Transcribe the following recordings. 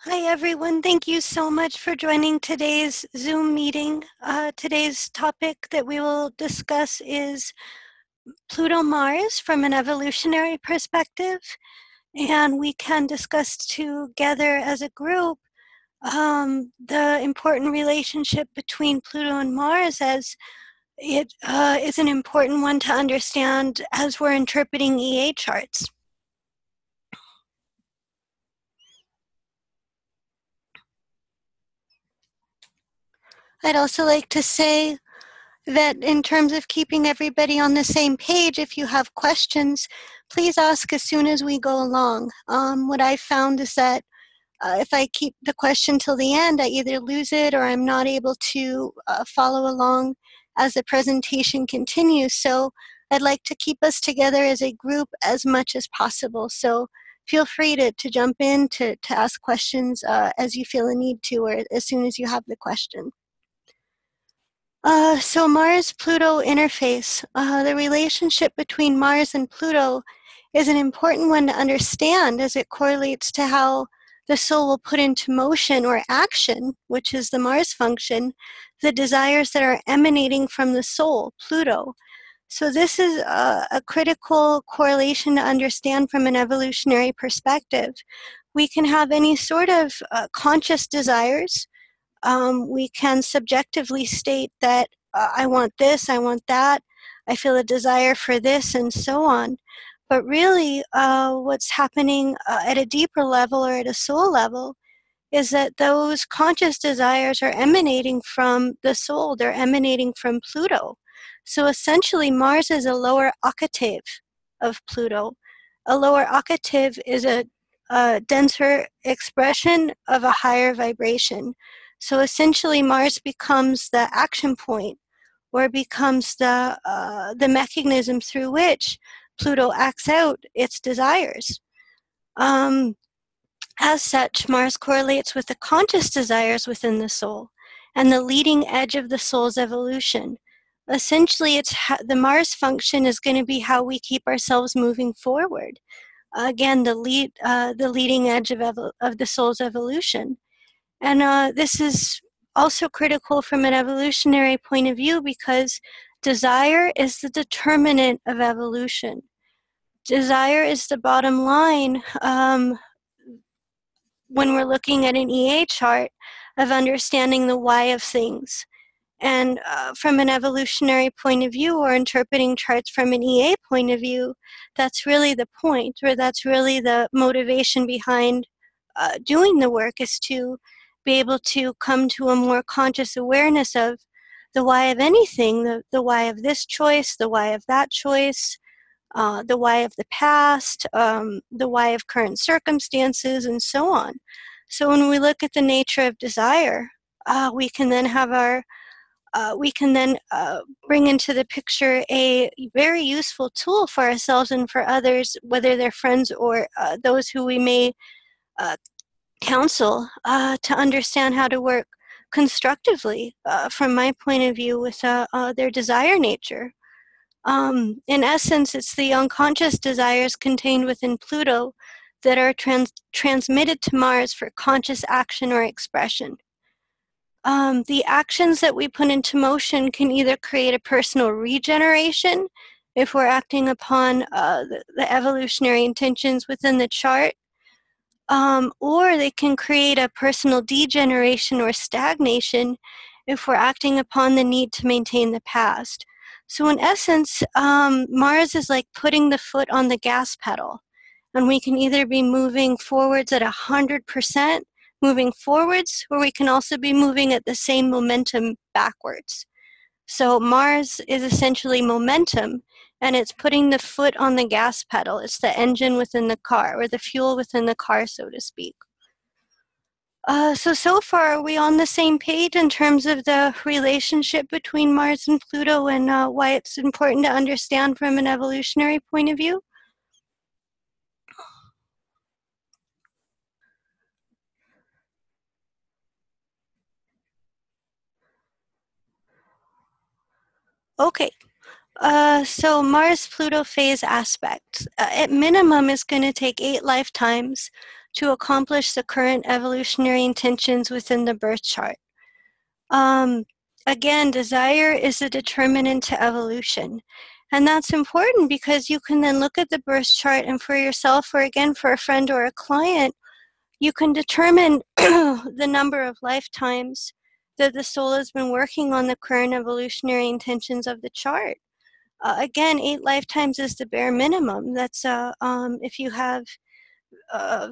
Hi, everyone. Thank you so much for joining today's Zoom meeting. Today's topic that we will discuss is Pluto-Mars from an evolutionary perspective, and we can discuss together as a group the important relationship between Pluto and Mars, as it is an important one to understand as we're interpreting EA charts. I'd also like to say that in terms of keeping everybody on the same page, if you have questions, please ask as soon as we go along. What I found is that if I keep the question till the end, I either lose it or I'm not able to follow along as the presentation continues. So I'd like to keep us together as a group as much as possible. So feel free to jump in to ask questions as you feel a need to, or as soon as you have the question. So Mars-Pluto interface. The relationship between Mars and Pluto is an important one to understand as it correlates to how the soul will put into motion or action, which is the Mars function, the desires that are emanating from the soul, Pluto. So this is a critical correlation to understand from an evolutionary perspective. We can have any sort of conscious desires. We can subjectively state that I want this, I want that, I feel a desire for this, and so on. But really, what's happening at a deeper level or at a soul level is that those conscious desires are emanating from the soul, they're emanating from Pluto. So essentially, Mars is a lower octave of Pluto. A lower octave is a denser expression of a higher vibration. So essentially, Mars becomes the action point, or becomes the mechanism through which Pluto acts out its desires. As such, Mars correlates with the conscious desires within the soul and the leading edge of the soul's evolution. Essentially, the Mars function is going to be how we keep ourselves moving forward. Again, the leading edge of the soul's evolution. And this is also critical from an evolutionary point of view because desire is the determinant of evolution. Desire is the bottom line when we're looking at an EA chart of understanding the why of things. And from an evolutionary point of view, or interpreting charts from an EA point of view, that's really the point, or that's really the motivation behind doing the work, is to be able to come to a more conscious awareness of the why of anything, the why of this choice, the why of that choice, the why of the past, the why of current circumstances, and so on. So when we look at the nature of desire, we can then have bring into the picture a very useful tool for ourselves and for others, whether they're friends or those who we may counsel, to understand how to work constructively, from my point of view, with their desire nature. In essence, it's the unconscious desires contained within Pluto that are transmitted to Mars for conscious action or expression. The actions that we put into motion can either create a personal regeneration if we're acting upon the evolutionary intentions within the chart, or they can create a personal degeneration or stagnation if we're acting upon the need to maintain the past. So in essence, Mars is like putting the foot on the gas pedal, and we can either be moving forwards at 100%, moving forwards, or we can also be moving at the same momentum backwards. So Mars is essentially momentum, and it's putting the foot on the gas pedal. It's the engine within the car, or the fuel within the car, so to speak. So far, are we on the same page in terms of the relationship between Mars and Pluto, and why it's important to understand from an evolutionary point of view? Okay. So Mars-Pluto phase aspect, at minimum, is going to take 8 lifetimes to accomplish the current evolutionary intentions within the birth chart. Again, desire is a determinant to evolution. And that's important because you can then look at the birth chart, and for yourself, or again for a friend or a client, you can determine the number of lifetimes that the soul has been working on the current evolutionary intentions of the chart. Again, 8 lifetimes is the bare minimum. That's if you have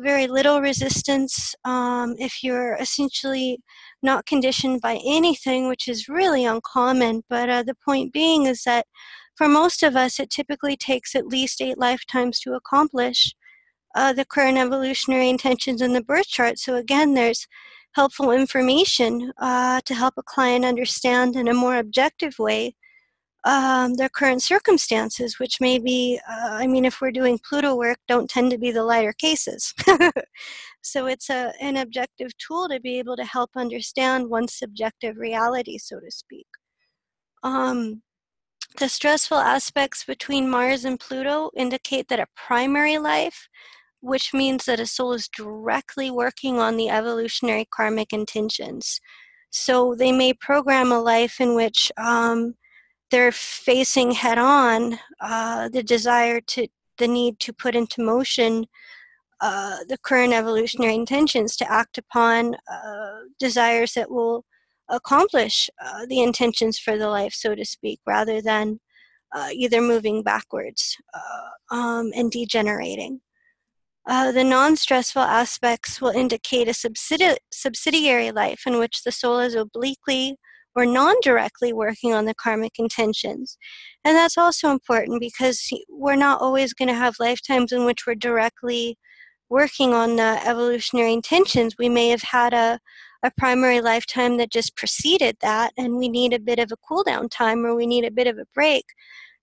very little resistance, if you're essentially not conditioned by anything, which is really uncommon. But the point being is that for most of us, it typically takes at least 8 lifetimes to accomplish the current evolutionary intentions in the birth chart. So again, there's helpful information to help a client understand in a more objective way their current circumstances, which may be, I mean, if we're doing Pluto work, don't tend to be the lighter cases. So it's an objective tool to be able to help understand one's subjective reality, so to speak. The stressful aspects between Mars and Pluto indicate that a primary life, which means that a soul is directly working on the evolutionary karmic intentions. So they may program a life in which they're facing head-on the desire to, the need to put into motion the current evolutionary intentions, to act upon desires that will accomplish the intentions for the life, so to speak, rather than either moving backwards and degenerating. The non-stressful aspects will indicate a subsidiary life in which the soul is obliquely or non-directly working on the karmic intentions. And that's also important because we're not always going to have lifetimes in which we're directly working on the evolutionary intentions. We may have had a primary lifetime that just preceded that, and we need a bit of a cool down time, or we need a bit of a break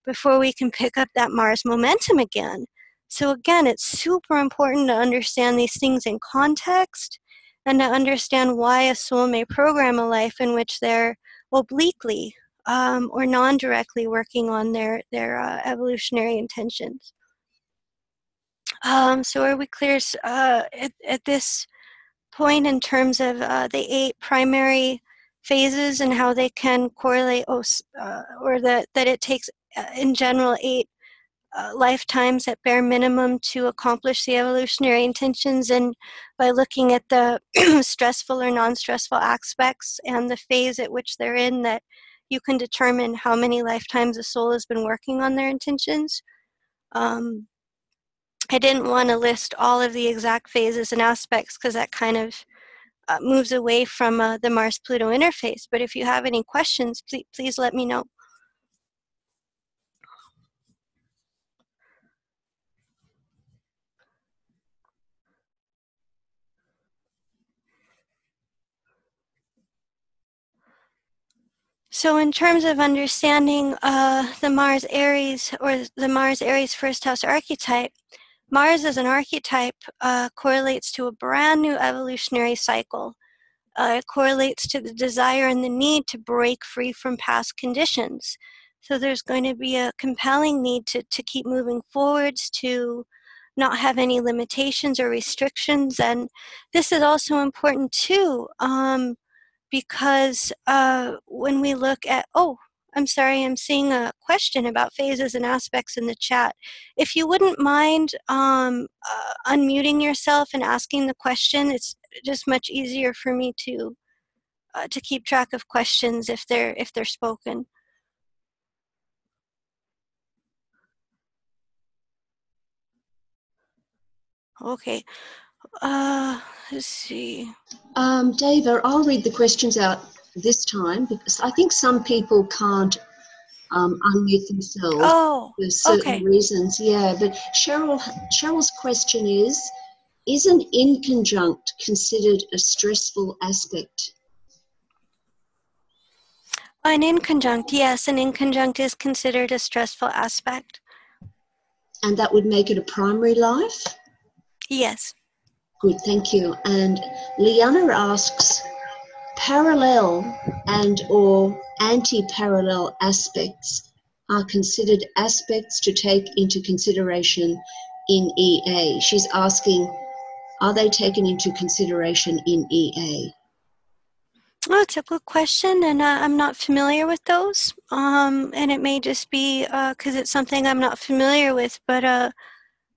before we can pick up that Mars momentum again. So again, it's super important to understand these things in context and to understand why a soul may program a life in which they're obliquely or non-directly working on their evolutionary intentions. So are we clear at this point in terms of the 8 primary phases and how they can correlate, or that it takes in general 8 lifetimes at bare minimum to accomplish the evolutionary intentions, and by looking at the stressful or non-stressful aspects and the phase at which they're in, that you can determine how many lifetimes a soul has been working on their intentions. I didn't want to list all of the exact phases and aspects because that kind of moves away from the Mars-Pluto interface. But if you have any questions, please let me know. So in terms of understanding the Mars-Aries, or the Mars-Aries first house archetype, Mars as an archetype correlates to a brand new evolutionary cycle. It correlates to the desire and the need to break free from past conditions. So there's going to be a compelling need to keep moving forwards, to not have any limitations or restrictions. And this is also important too, because when we look at, I'm sorry, I'm seeing a question about phases and aspects in the chat. If you wouldn't mind unmuting yourself and asking the question, it's just much easier for me to keep track of questions if they're spoken. Okay. Let's see. Deva, I'll read the questions out this time because I think some people can't unmute themselves for certain reasons. Yeah, but Cheryl's question is an inconjunct considered a stressful aspect? An inconjunct, yes, an inconjunct is considered a stressful aspect. And that would make it a primary life? Yes. Good, thank you. And Liana asks, parallel and or anti-parallel aspects are considered aspects to take into consideration in EA? She's asking, are they taken into consideration in EA? Oh, it's a good question, and I'm not familiar with those. And it may just be because it's something I'm not familiar with, but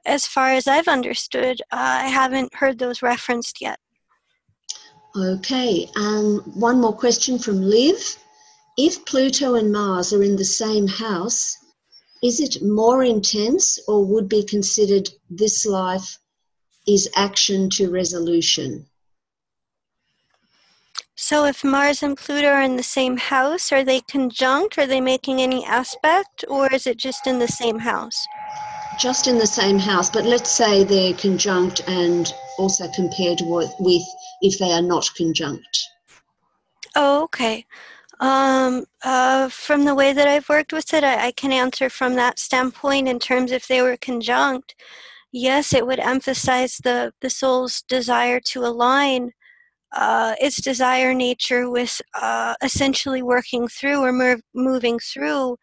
as far as I've understood, I haven't heard those referenced yet. Okay, and one more question from Liv. If Pluto and Mars are in the same house, is it more intense or would be considered this life is action to resolution? So if Mars and Pluto are in the same house, are they conjunct? Are they making any aspect, or is it just in the same house? Just in the same house, but let's say they're conjunct and also compared with if they are not conjunct. Oh, okay. From the way that I've worked with it, I can answer from that standpoint in terms if they were conjunct. Yes, it would emphasize the soul's desire to align its desire nature with essentially working through or moving through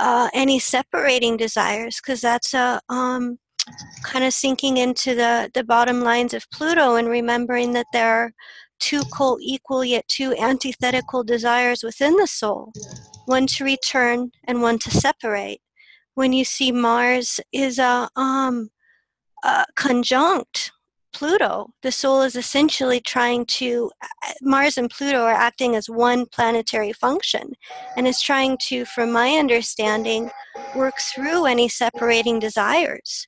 any separating desires, because that's kind of sinking into the bottom lines of Pluto and remembering that there are two co-equal yet two antithetical desires within the soul, one to return and one to separate. When you see Mars is conjunct Pluto, the soul is essentially trying to, Mars and Pluto are acting as one planetary function, and is trying to, from my understanding, work through any separating desires.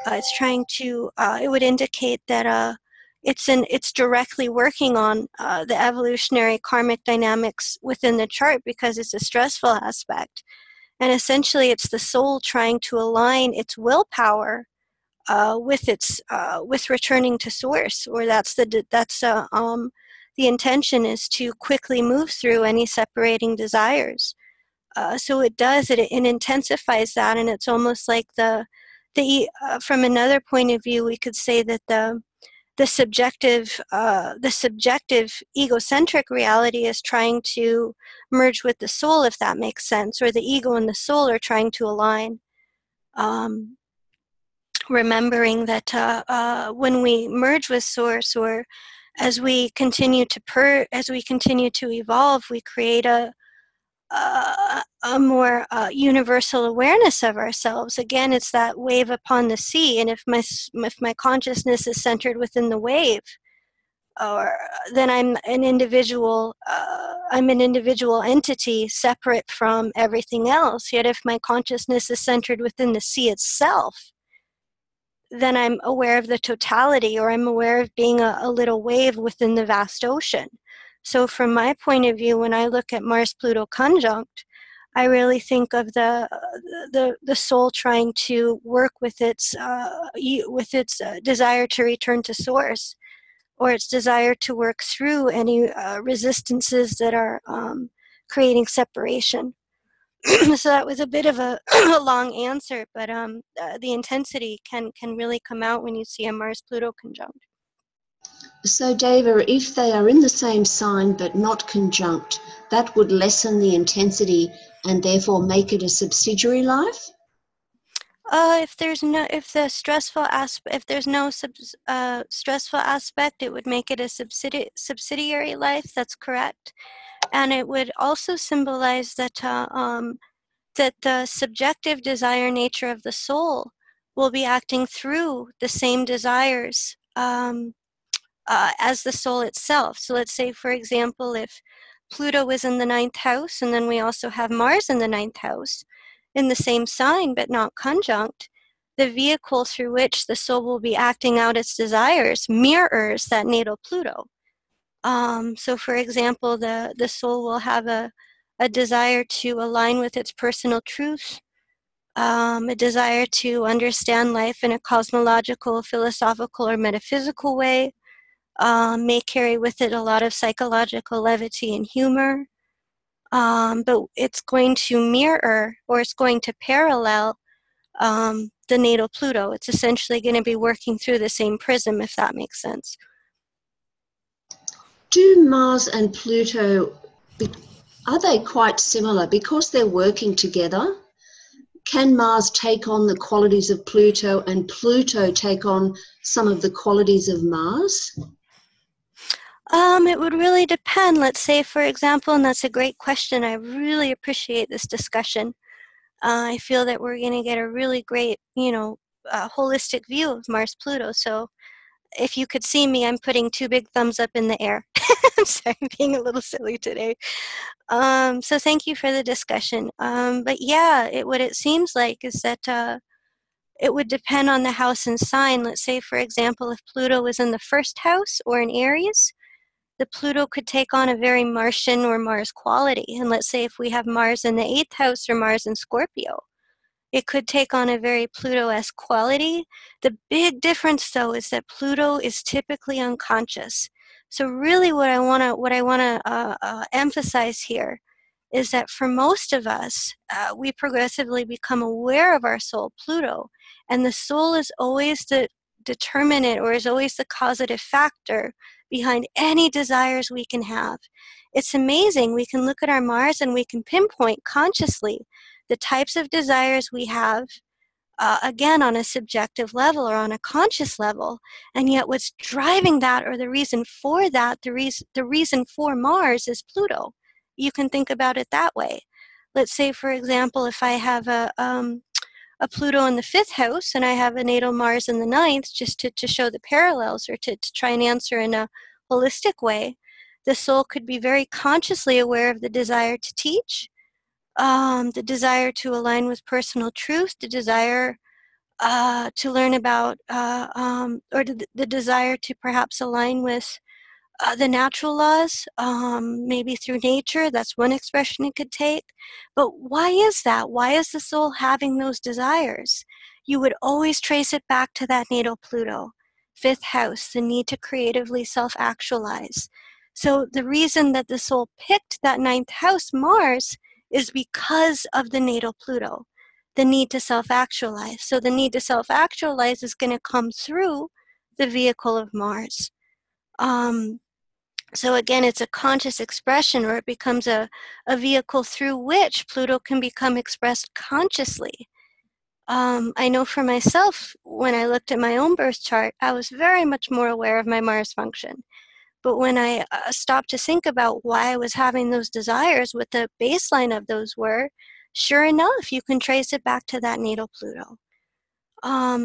It's trying to, it would indicate that it's directly working on the evolutionary karmic dynamics within the chart because it's a stressful aspect. And essentially it's the soul trying to align its willpower with returning to source, or the intention is to quickly move through any separating desires. So it intensifies that, and it's almost like from another point of view, we could say that the subjective egocentric reality is trying to merge with the soul, if that makes sense, or the ego and the soul are trying to align. Remembering that when we merge with source, or as we continue to evolve, we create a more universal awareness of ourselves. Again, it's that wave upon the sea, and if my consciousness is centered within the wave, or then I'm an individual entity separate from everything else. Yet if my consciousness is centered within the sea itself, then I'm aware of the totality, or I'm aware of being a little wave within the vast ocean. So from my point of view, when I look at Mars-Pluto conjunct, I really think of the soul trying to work with its desire to return to source, or its desire to work through any resistances that are creating separation. So that was a bit of a long answer, but the intensity can really come out when you see a Mars-Pluto conjunct. So, Deva, if they are in the same sign but not conjunct, that would lessen the intensity and therefore make it a subsidiary life? If there's no stressful aspect, it would make it a subsidiary life. That's correct, and it would also symbolize that that the subjective desire nature of the soul will be acting through the same desires as the soul itself. So let's say, for example, if Pluto is in the 9th house, and then we also have Mars in the 9th house, in the same sign but not conjunct, the vehicle through which the soul will be acting out its desires mirrors that natal Pluto. So for example, the soul will have a desire to align with its personal truth, a desire to understand life in a cosmological, philosophical, or metaphysical way, may carry with it a lot of psychological levity and humor, but it's going to mirror, or it's going to parallel the natal Pluto. It's essentially going to be working through the same prism, if that makes sense. Do Mars and Pluto, are they quite similar because they're working together? can Mars take on the qualities of Pluto and Pluto take on some of the qualities of Mars? It would really depend. Let's say, for example, and that's a great question. I really appreciate this discussion. I feel that we're going to get a really great, holistic view of Mars-Pluto. So if you could see me, I'm putting 2 big thumbs up in the air. I'm sorry, I'm being a little silly today. So thank you for the discussion. But yeah, what it seems like is that it would depend on the house and sign. Let's say, for example, if Pluto was in the 1st house or in Aries, the Pluto could take on a very Martian or Mars quality. And let's say if we have Mars in the 8th house or Mars in Scorpio, it could take on a very Pluto-esque quality. The big difference, though, is that Pluto is typically unconscious. So really what I want to emphasize here is that for most of us, we progressively become aware of our soul, Pluto, and the soul is always the determinant or is always the causative factor behind any desires we can have. It's amazing. We can look at our Mars and we can pinpoint consciously the types of desires we have, again, on a subjective level or on a conscious level, and yet what's driving that or the reason for that, the reason for Mars is Pluto. You can think about it that way. Let's say, for example, if I have a Pluto in the 5th house and I have a natal Mars in the 9th, just to show the parallels or to try and answer in a holistic way, the soul could be very consciously aware of the desire to teach, the desire to align with personal truth, the desire to learn about, or the desire to perhaps align with the natural laws, maybe through nature. That's one expression it could take. But why is that? Why is the soul having those desires? You would always trace it back to that natal Pluto, 5th house, the need to creatively self-actualize. So the reason that the soul picked that 9th house, Mars, is because of the natal Pluto, the need to self-actualize. So the need to self-actualize is going to come through the vehicle of Mars. So again, it's a conscious expression, or it becomes a vehicle through which Pluto can become expressed consciously. I know for myself, when I looked at my own birth chart, I was very much more aware of my Mars function. But when I stopped to think about why I was having those desires, what the baseline of those were, sure enough, you can trace it back to that natal Pluto.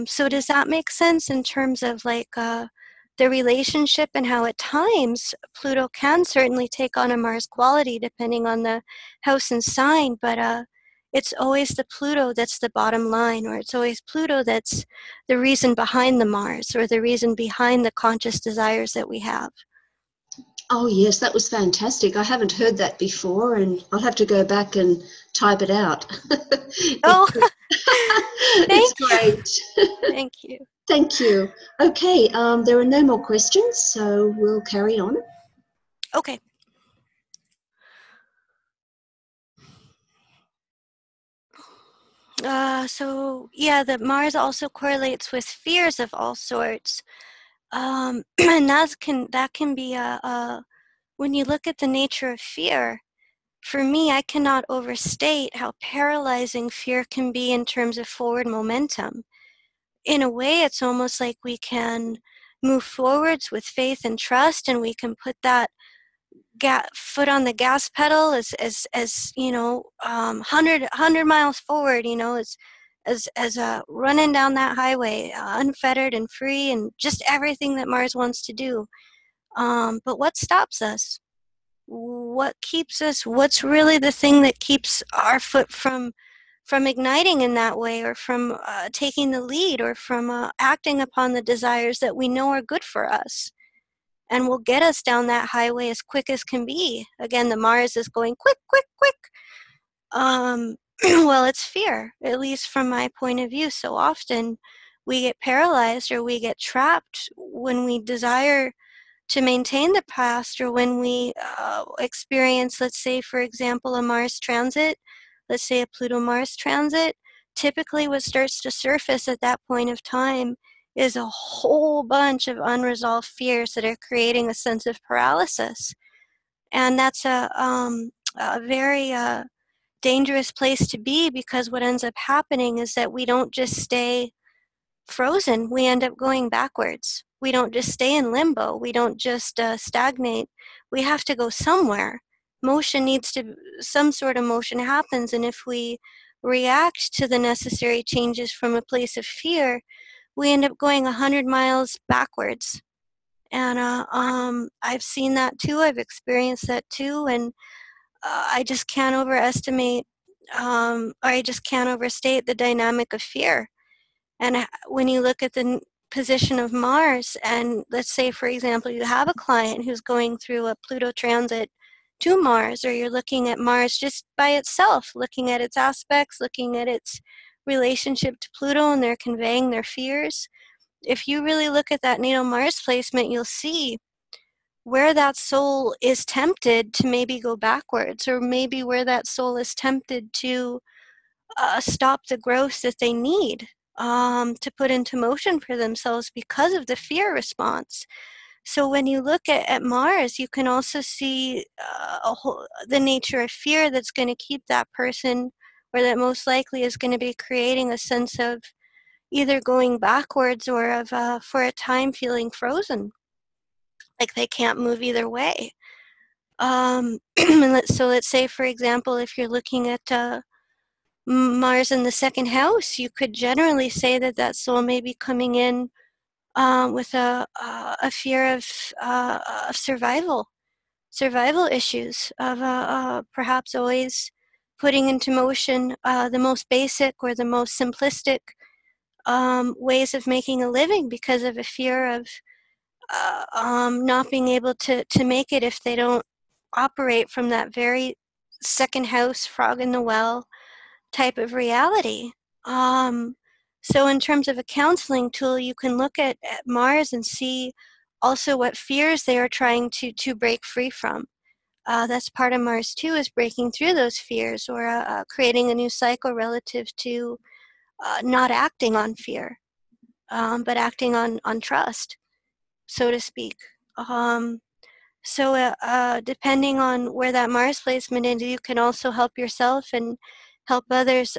So does that make sense in terms of like the relationship and how at times Pluto can certainly take on a Mars quality depending on the house and sign, but it's always the Pluto that's the bottom line, or it's always Pluto that's the reason behind the Mars or the reason behind the conscious desires that we have. Oh, yes, that was fantastic. I haven't heard that before, and I'll have to go back and type it out. Oh, it's great. Thank you. Thank you. Okay, there are no more questions, so we'll carry on. Okay. So yeah, the Mars also correlates with fears of all sorts. And that can be when you look at the nature of fear, for me, I cannot overstate how paralyzing fear can be in terms of forward momentum. In a way, it's almost like we can move forwards with faith and trust, and we can put that foot on the gas pedal as you know, 100 miles forward, you know, as running down that highway, unfettered and free, and just everything that Mars wants to do. But what stops us? What keeps us? What's really the thing that keeps our foot from igniting in that way, or from taking the lead, or from acting upon the desires that we know are good for us and will get us down that highway as quick as can be? Again, the Mars is going quick, quick, quick. Well, it's fear, at least from my point of view. So often we get paralyzed or we get trapped when we desire to maintain the past, or when we experience, let's say, for example, a Mars transit, let's say a Pluto-Mars transit. Typically what starts to surface at that point of time is a whole bunch of unresolved fears that are creating a sense of paralysis. And that's a very dangerous place to be, because what ends up happening is that we don't just stay frozen, we end up going backwards. We don't just stay in limbo. We don't just stagnate. We have to go somewhere. Motion needs to, some sort of motion happens, and if we react to the necessary changes from a place of fear, we end up going 100 miles backwards. And I've seen that too. I've experienced that too, and I just can't overestimate, or I just can't overstate the dynamic of fear. And when you look at the position of Mars, and let's say, for example, you have a client who's going through a Pluto transit to Mars, or you're looking at Mars just by itself, looking at its aspects, looking at its relationship to Pluto, and they're conveying their fears. If you really look at that natal Mars placement, you'll see where that soul is tempted to maybe go backwards, or maybe where that soul is tempted to stop the growth that they need to put into motion for themselves because of the fear response. So when you look at Mars, you can also see the nature of fear that's going to keep that person, or that most likely is going to be creating a sense of either going backwards or of, for a time, feeling frozen, like they can't move either way. So let's say, for example, if you're looking at Mars in the second house, you could generally say that that soul may be coming in with a fear of survival issues, of perhaps always putting into motion the most basic or the most simplistic ways of making a living, because of a fear of not being able to make it if they don't operate from that very second house, frog in the well type of reality. So in terms of a counseling tool, you can look at Mars and see also what fears they are trying to break free from. That's part of Mars too, is breaking through those fears, or creating a new cycle relative to not acting on fear, but acting on trust, so to speak. So depending on where that Mars placement is, you can also help yourself and help others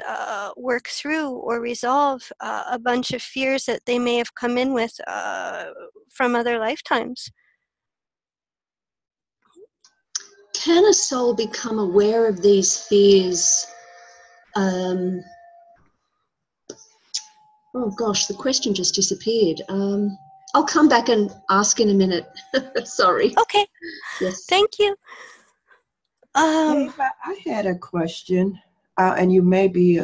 work through or resolve a bunch of fears that they may have come in with from other lifetimes. Can a soul become aware of these fears? Oh gosh, the question just disappeared. I'll come back and ask in a minute. Sorry. Okay. Yes. Thank you. Deva, I had a question, and you may be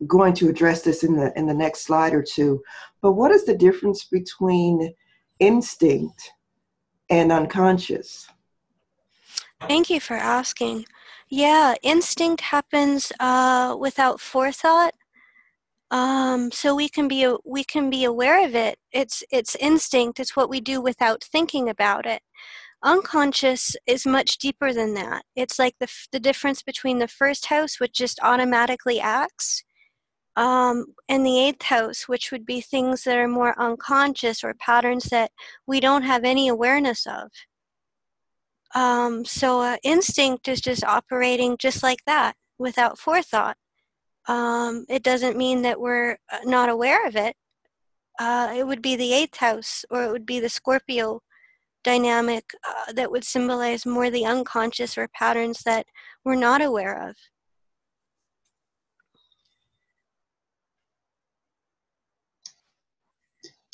going to address this in the next slide or two. But what is the difference between instinct and unconscious? Thank you for asking. Yeah, instinct happens without forethought. So we can be aware of it. It's instinct. It's what we do without thinking about it. Unconscious is much deeper than that. It's like the difference between the first house, which just automatically acts, and the eighth house, which would be things that are more unconscious, or patterns that we don't have any awareness of. So instinct is just operating just like that, without forethought. It doesn't mean that we're not aware of it. It would be the eighth house, or it would be the Scorpio dynamic that would symbolize more the unconscious, or patterns that we're not aware of.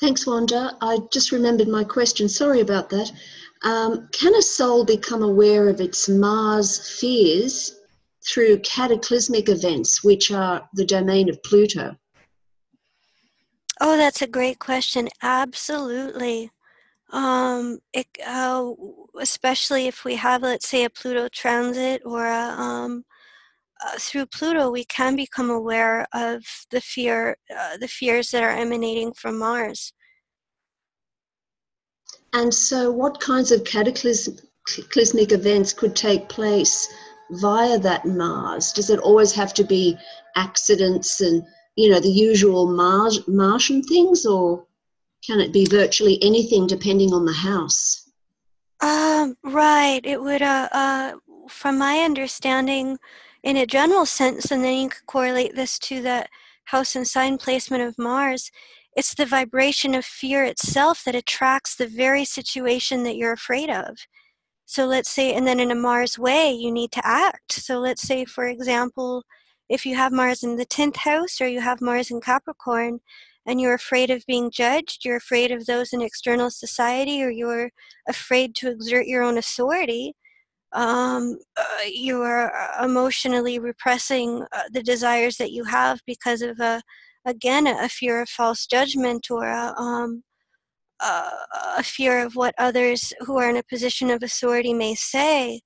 Thanks, Wanda. I just remembered my question. Sorry about that. Can a soul become aware of its Mars fears through cataclysmic events, which are the domain of Pluto? Oh, that's a great question. Absolutely. Especially if we have, let's say, a Pluto transit, or through Pluto, we can become aware of the fears that are emanating from Mars. And so what kinds of cataclysmic events could take place via that Mars? Does it always have to be accidents and, the usual Martian things, or can it be virtually anything depending on the house? Right. It would, from my understanding, in a general sense, and then you could correlate this to the house and sign placement of Mars, it's the vibration of fear itself that attracts the very situation that you're afraid of. So let's say, and then in a Mars way, you need to act. So let's say, for example, if you have Mars in the 10th house or you have Mars in Capricorn and you're afraid of being judged, you're afraid of those in external society, or you're afraid to exert your own authority, you are emotionally repressing the desires that you have because of, again, a fear of false judgment, or a fear of what others who are in a position of authority may say.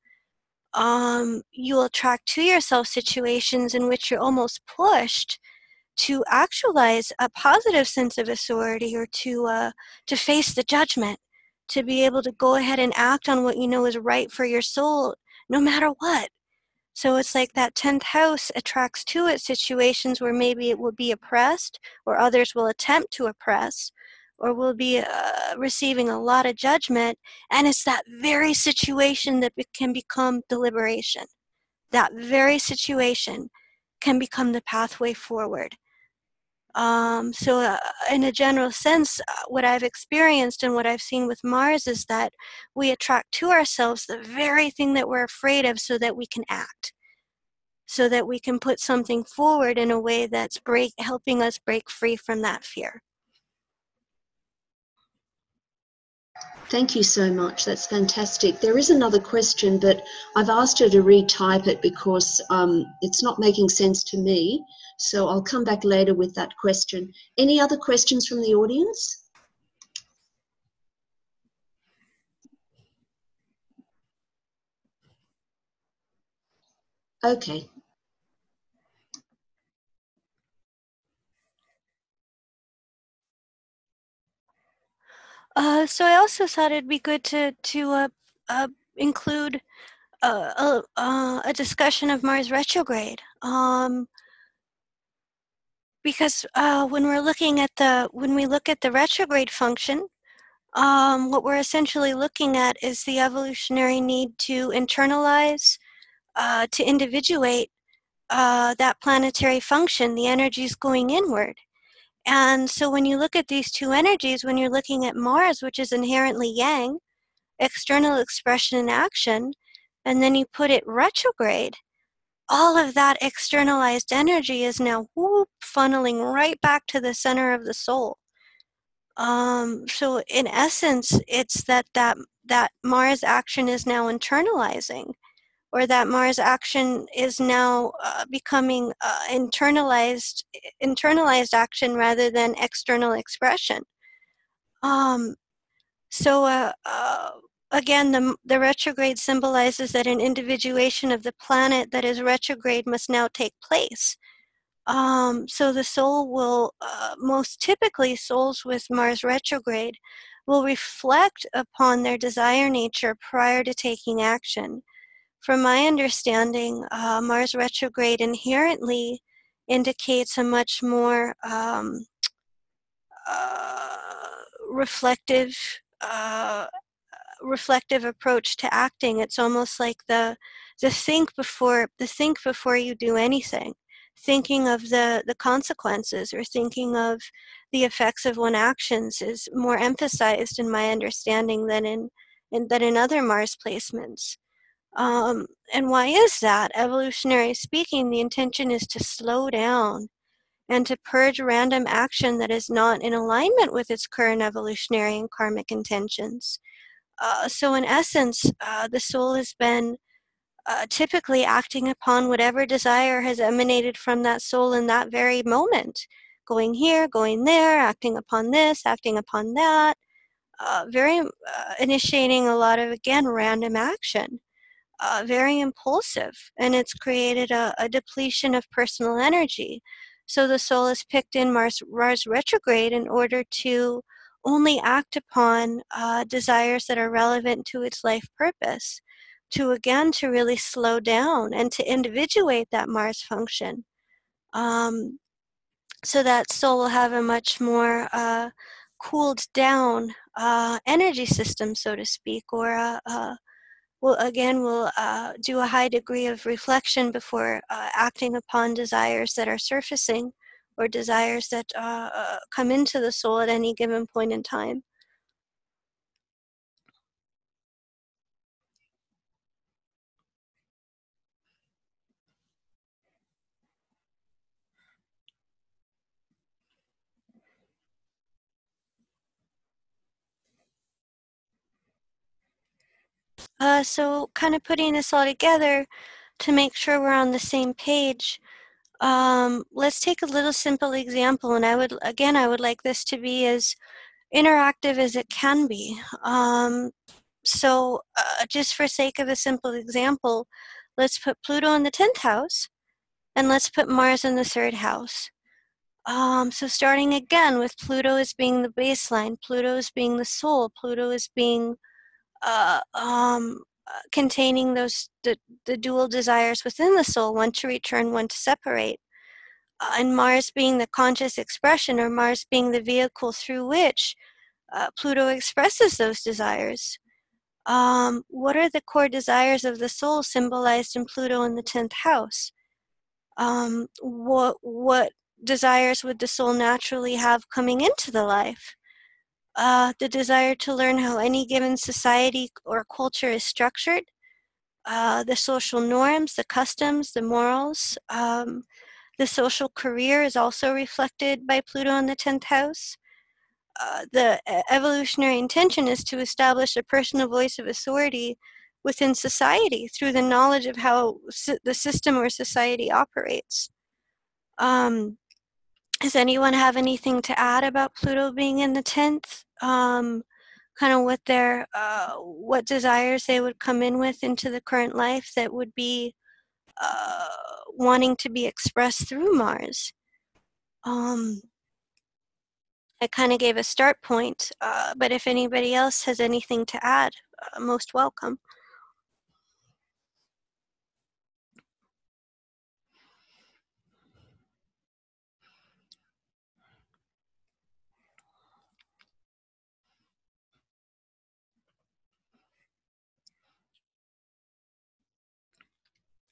You will attract to yourself situations in which you're almost pushed to actualize a positive sense of authority, or to face the judgment, to be able to go ahead and act on what you know is right for your soul, no matter what. So it's like that 10th house attracts to it situations where maybe it will be oppressed, or others will attempt to oppress, or will be receiving a lot of judgment. And it's that very situation that can become the liberation. That very situation can become the pathway forward. In a general sense, what I've experienced and what I've seen with Mars is that we attract to ourselves the very thing that we're afraid of, so that we can act, so that we can put something forward in a way that's helping us break free from that fear. Thank you so much. That's fantastic. There is another question, but I've asked her to retype it because it's not making sense to me. So I'll come back later with that question. Any other questions from the audience? Okay. So I also thought it'd be good to include a discussion of Mars retrograde, because when we look at the retrograde function, what we're essentially looking at is the evolutionary need to internalize, to individuate that planetary function, the energies going inward. And so when you look at these two energies, when you're looking at Mars, which is inherently yang, external expression and action, and then you put it retrograde, all of that externalized energy is now funneling right back to the center of the soul. So in essence, it's that Mars action is now internalizing, or that Mars action is now becoming internalized action rather than external expression. Again, the retrograde symbolizes that an individuation of the planet that is retrograde must now take place. So the soul will, most typically souls with Mars retrograde will reflect upon their desire nature prior to taking action. From my understanding, Mars retrograde inherently indicates a much more reflective approach to acting. It's almost like the think before you do anything, thinking of the consequences, or thinking of the effects of one's actions is more emphasized in my understanding than in other Mars placements. And why is that? Evolutionary speaking, the intention is to slow down and to purge random action that is not in alignment with its current evolutionary and karmic intentions. So in essence, the soul has been typically acting upon whatever desire has emanated from that soul in that very moment. Going here, going there, acting upon this, acting upon that, initiating a lot of, again, random action. Very impulsive, and it's created a depletion of personal energy. So the soul has picked in Mars retrograde in order to only act upon desires that are relevant to its life purpose, to really slow down and to individuate that Mars function. So that soul will have a much more cooled down energy system, so to speak, or we'll do a high degree of reflection before acting upon desires that are surfacing or desires that come into the soul at any given point in time. So kind of putting this all together to make sure we're on the same page, let's take a little simple example, and I would like this to be as interactive as it can be. So just for sake of a simple example, let's put Pluto in the 10th house, and let's put Mars in the 3rd house. So starting again with Pluto as being the baseline, Pluto as being the soul, Pluto as being containing the dual desires within the soul, one to return, one to separate. And Mars being the conscious expression, or Mars being the vehicle through which Pluto expresses those desires. What are the core desires of the soul symbolized in Pluto in the 10th house? What desires would the soul naturally have coming into the life? The desire to learn how any given society or culture is structured, the social norms, the customs, the morals. The social career is also reflected by Pluto in the 10th house. The evolutionary intention is to establish a personal voice of authority within society through the knowledge of how the system or society operates. Does anyone have anything to add about Pluto being in the 10th? Kind of what desires they would come in with into the current life that would be wanting to be expressed through Mars. I kind of gave a start point, but if anybody else has anything to add, most welcome.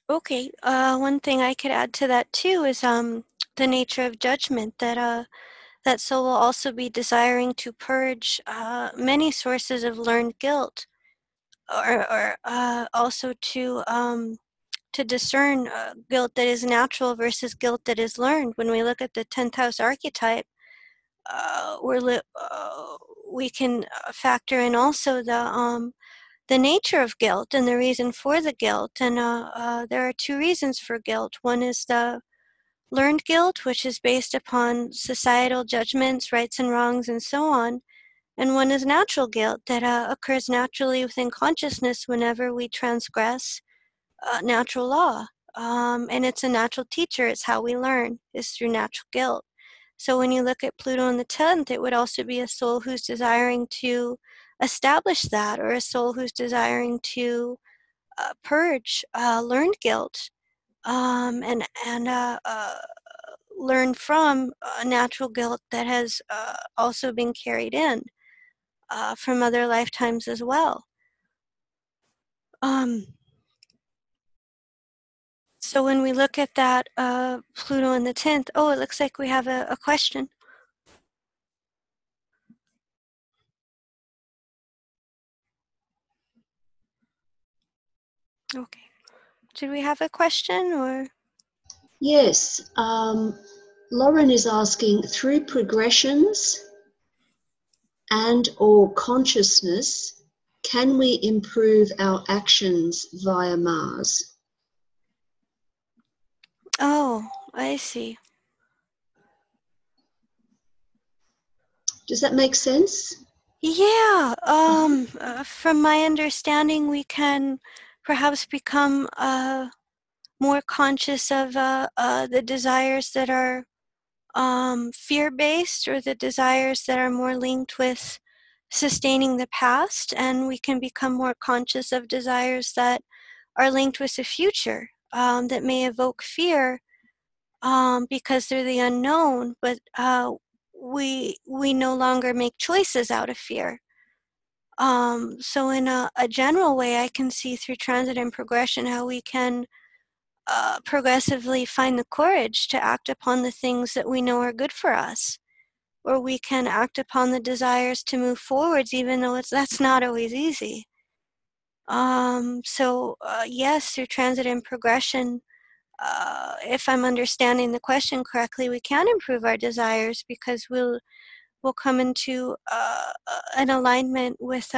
Okay, one thing I could add to that too is the nature of judgment, that soul will also be desiring to purge many sources of learned guilt, or also to discern guilt that is natural versus guilt that is learned. When we look at the 10th house archetype, we can factor in also the nature of guilt and the reason for the guilt. And there are two reasons for guilt. One is the learned guilt, which is based upon societal judgments, rights and wrongs, and so on. And one is natural guilt that occurs naturally within consciousness whenever we transgress natural law. And it's a natural teacher. It's how we learn, is through natural guilt. So when you look at Pluto in the 10th, it would also be a soul who's desiring to establish that, or a soul who's desiring to purge learned guilt, and learn from natural guilt that has also been carried in from other lifetimes as well. So when we look at that Pluto in the 10th, oh, it looks like we have a question. Okay. Did we have a question, or? Yes. Lauren is asking, through progressions and or consciousness, can we improve our actions via Mars? Oh, I see. Does that make sense? Yeah. From my understanding, we can perhaps become more conscious of the desires that are fear-based, or the desires that are more linked with sustaining the past, and we can become more conscious of desires that are linked with the future, that may evoke fear because they're the unknown, but we no longer make choices out of fear. So in a general way, I can see through transit and progression how we can progressively find the courage to act upon the things that we know are good for us, or we can act upon the desires to move forwards, even though that's not always easy. Yes, through transit and progression, if I'm understanding the question correctly, we can improve our desires because we'll come into an alignment with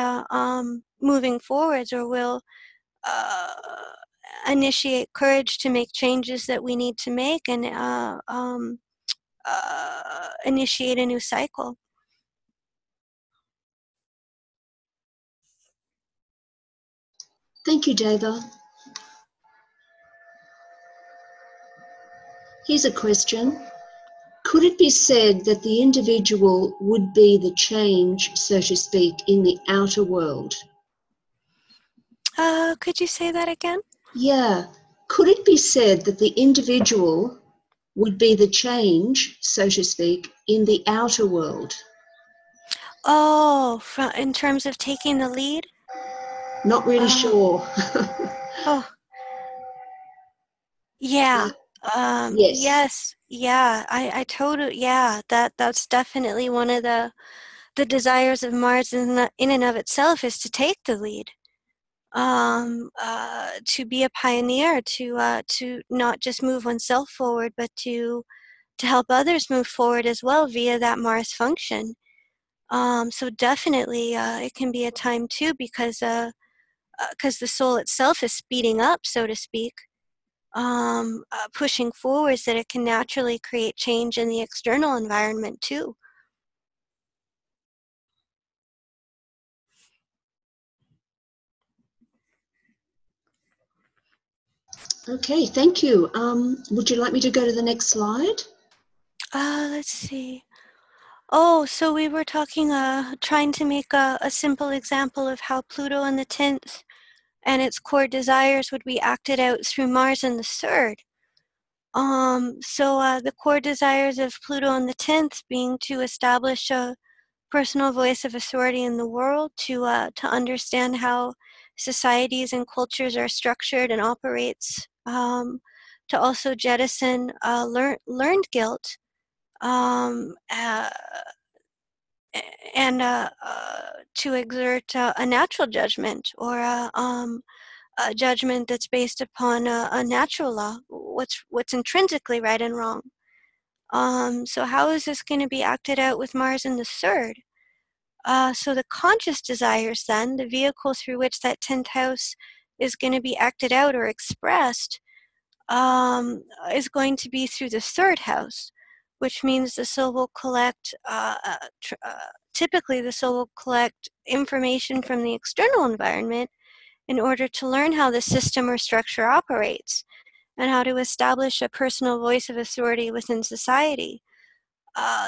moving forwards, or we'll uh, initiate courage to make changes that we need to make, and initiate a new cycle. Thank you, Deva. Here's a question. Could it be said that the individual would be the change, so to speak, in the outer world? Could you say that again? Yeah. Could it be said that the individual would be the change, so to speak, in the outer world? Oh, in terms of taking the lead? Not really sure. Oh. Yeah. Yes. Yes. Yeah. I totally. Yeah. That's definitely one of the desires of Mars in and of itself, is to take the lead. To be a pioneer, to not just move oneself forward, but to help others move forward as well via that Mars function. So definitely, it can be a time too, because the soul itself is speeding up, so to speak, pushing forwards, that it can naturally create change in the external environment too. Okay, thank you. Would you like me to go to the next slide? Let's see. Oh, so we were talking, trying to make a simple example of how Pluto in the 10th and its core desires would be acted out through Mars in the 3rd. The core desires of Pluto in the 10th being to establish a personal voice of authority in the world, to understand how societies and cultures are structured and operates, to also jettison learned guilt, um, uh, and to exert a natural judgment, or a judgment that's based upon a natural law, what's intrinsically right and wrong. So how is this going to be acted out with Mars in the 3rd? So the conscious desires, then, the vehicle through which that 10th house is going to be acted out or expressed, is going to be through the 3rd house, which means the soul will collect, typically the soul will collect information from the external environment in order to learn how the system or structure operates, and how to establish a personal voice of authority within society.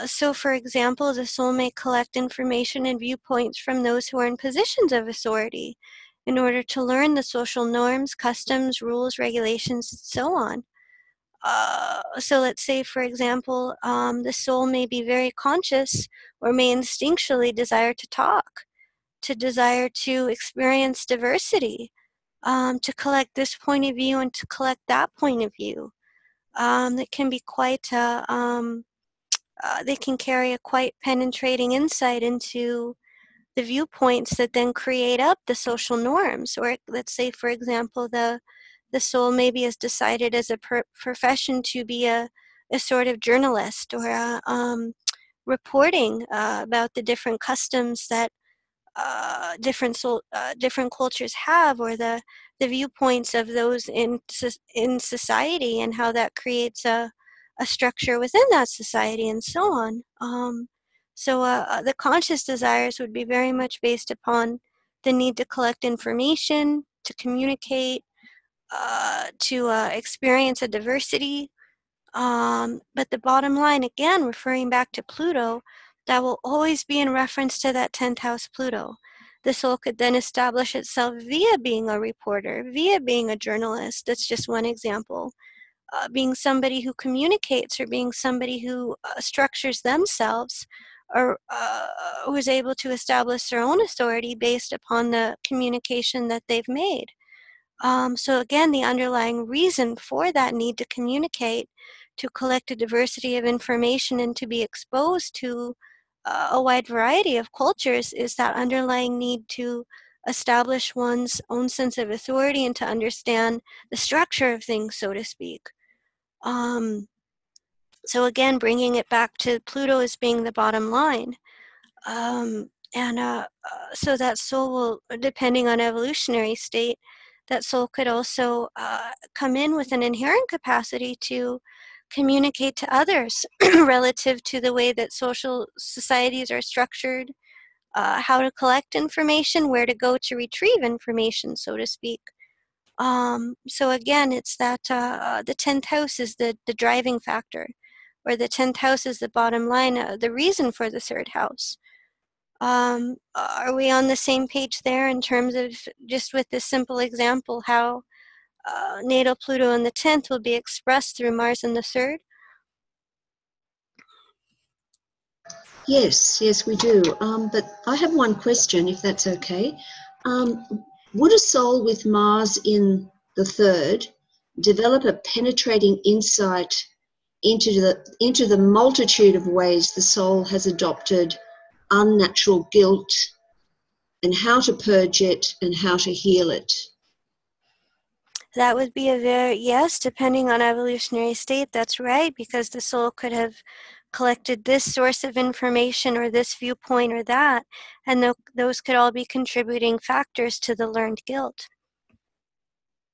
So, for example, the soul may collect information and viewpoints from those who are in positions of authority in order to learn the social norms, customs, rules, regulations, and so on. So let's say, for example, the soul may be very conscious, or may instinctually desire to talk, to desire to experience diversity, to collect this point of view and to collect that point of view. That can be quite they can carry a quite penetrating insight into the viewpoints that then create up the social norms. Or let's say, for example, the soul maybe has decided as a profession to be a sort of journalist, or reporting about the different customs that different cultures have, or the viewpoints of those in society, and how that creates a structure within that society, and so on. The conscious desires would be very much based upon the need to collect information, to communicate, to experience a diversity. But the bottom line, again, referring back to Pluto, that will always be in reference to that 10th house Pluto. The soul could then establish itself via being a reporter, via being a journalist. That's just one example. Being somebody who communicates, or being somebody who structures themselves was able to establish their own authority based upon the communication that they've made. So again, the underlying reason for that need to communicate, to collect a diversity of information and to be exposed to a wide variety of cultures, is that underlying need to establish one's own sense of authority and to understand the structure of things, so to speak. So again, bringing it back to Pluto as being the bottom line. So that soul will, depending on evolutionary state, that soul could also come in with an inherent capacity to communicate to others relative to the way that social societies are structured, how to collect information, where to go to retrieve information, so to speak. So again, it's that the 10th house is the driving factor, or the 10th house is the bottom line, the reason for the third house. Are we on the same page there in terms of, just with this simple example, how natal Pluto in the 10th will be expressed through Mars in the 3rd? Yes, we do. But I have one question, if that's okay. Would a soul with Mars in the 3rd develop a penetrating insight into the multitude of ways the soul has adopted unnatural guilt, and how to purge it and how to heal it? That would be yes, depending on evolutionary state, that's right, because the soul could have collected this source of information or this viewpoint or that, and those could all be contributing factors to the learned guilt.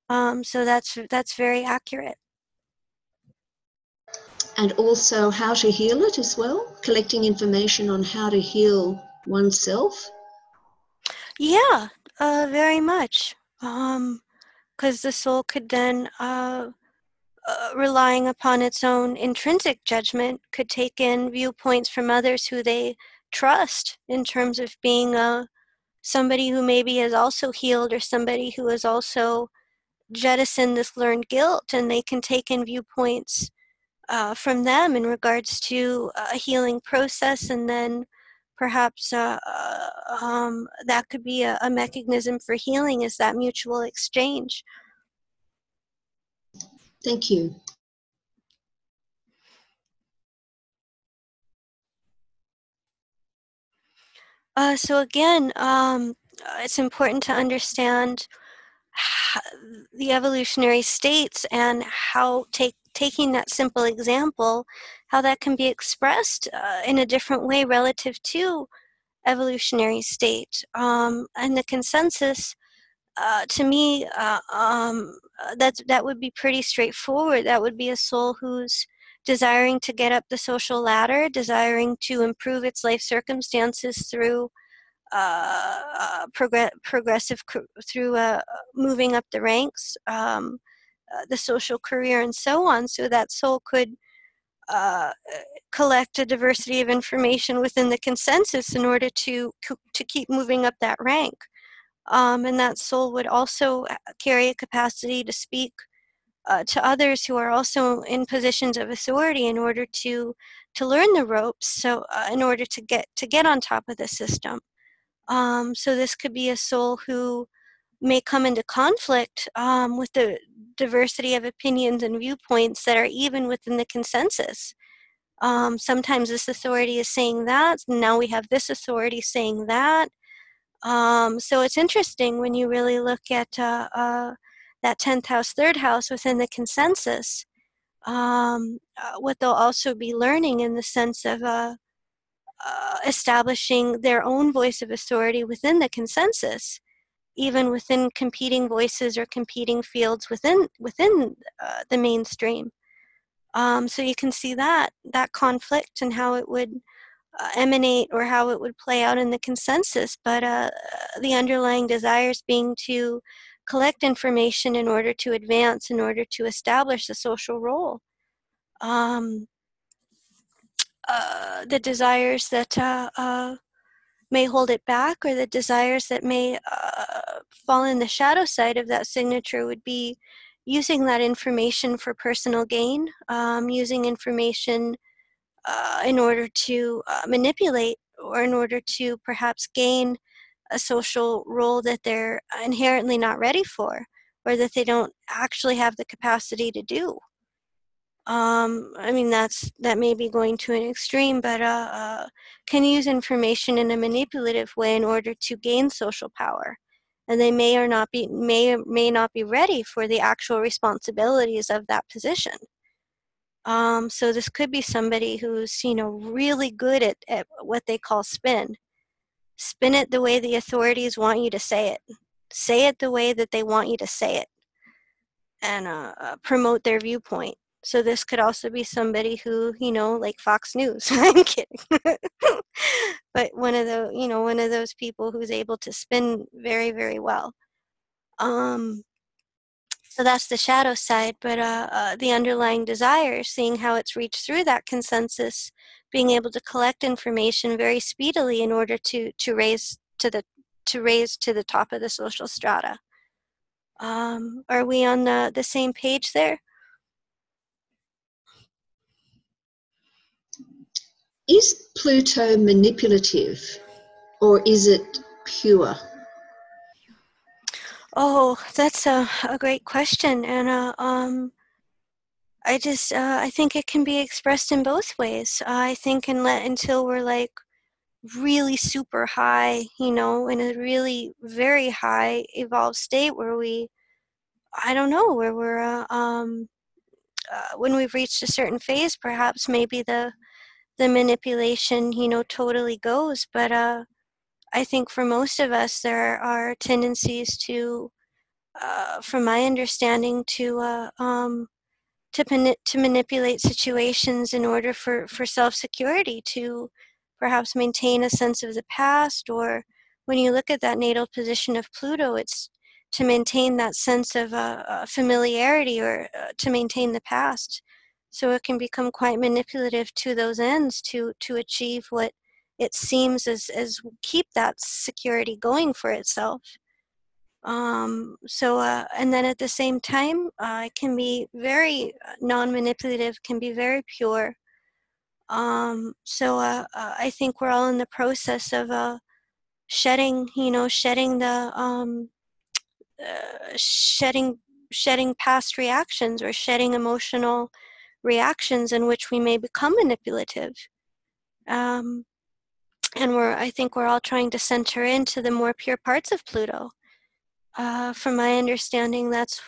So that's very accurate. And also how to heal it as well, collecting information on how to heal oneself. Yeah, very much. Because the soul could then, relying upon its own intrinsic judgment, could take in viewpoints from others who they trust in terms of being somebody who maybe is also healed, or somebody who has also jettisoned this learned guilt, and they can take in viewpoints from them in regards to a healing process, and then perhaps that could be a mechanism for healing, is that mutual exchange. Thank you. So again, it's important to understand the evolutionary states and how taking that simple example, how that can be expressed in a different way relative to evolutionary state. And the consensus, to me, that would be pretty straightforward. That would be a soul who's desiring to get up the social ladder, desiring to improve its life circumstances through progressive, through moving up the ranks, the social career, and so on. So that soul could collect a diversity of information within the consensus in order to keep moving up that rank. And that soul would also carry a capacity to speak to others who are also in positions of authority in order to learn the ropes. So in order to get on top of the system. So this could be a soul who may come into conflict with the diversity of opinions and viewpoints that are even within the consensus. Sometimes this authority is saying that, and now we have this authority saying that. So it's interesting when you really look at that 10th house, 3rd house within the consensus, what they'll also be learning in the sense of establishing their own voice of authority within the consensus, even within competing voices or competing fields within the mainstream. So you can see that conflict and how it would emanate, or how it would play out in the consensus, but the underlying desires being to collect information in order to advance, in order to establish a social role. The desires that may hold it back, or the desires that may fall in the shadow side of that signature, would be using that information for personal gain, using information in order to manipulate, or in order to perhaps gain a social role that they're inherently not ready for, or that they don't actually have the capacity to do. I mean, that may be going to an extreme, but can use information in a manipulative way in order to gain social power, and they may or may not be ready for the actual responsibilities of that position. So this could be somebody who's, really good at what they call spin. Spin it the way the authorities want you to say it. Say it the way that they want you to say it, and promote their viewpoint. So this could also be somebody who, like Fox News. I'm kidding. But one of those people who's able to spin very, very well. So that's the shadow side, but the underlying desire, seeing how it's reached through that consensus, being able to collect information very speedily in order to raise to the top of the social strata. Are we on the same page there? Is Pluto manipulative, or is it pure? Oh, that's a great question, and I think it can be expressed in both ways. I think until we're like really super high, in a really very high evolved state where where we're when we've reached a certain phase, perhaps maybe the manipulation, totally goes. But I think for most of us, there are tendencies to, from my understanding, to manipulate situations in order for self-security, to perhaps maintain a sense of the past, or when you look at that natal position of Pluto, it's to maintain that sense of familiarity, or to maintain the past. So it can become quite manipulative to those ends, to achieve what it seems as keep that security going for itself. And then at the same time, it can be very non-manipulative, can be very pure. I think we're all in the process of shedding, shedding the shedding past reactions, or shedding emotional reactions in which we may become manipulative. And I think we're all trying to center into the more pure parts of Pluto. From my understanding, that's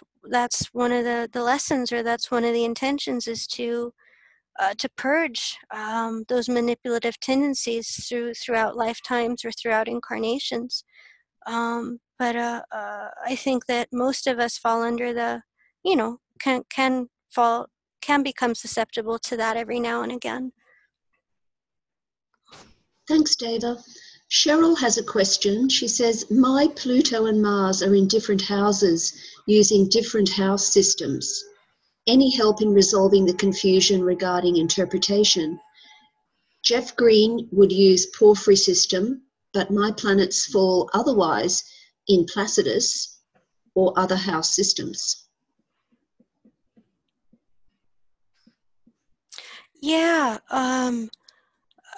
one of the lessons, or that's one of the intentions, is to purge those manipulative tendencies throughout lifetimes, or throughout incarnations. But I think that most of us fall under the, can become susceptible to that every now and again. Thanks, Deva. Cheryl has a question. She says, my Pluto and Mars are in different houses using different house systems. Any help in resolving the confusion regarding interpretation? Jeff Green would use porphyry system, but my planets fall otherwise in Placidus or other house systems. Yeah,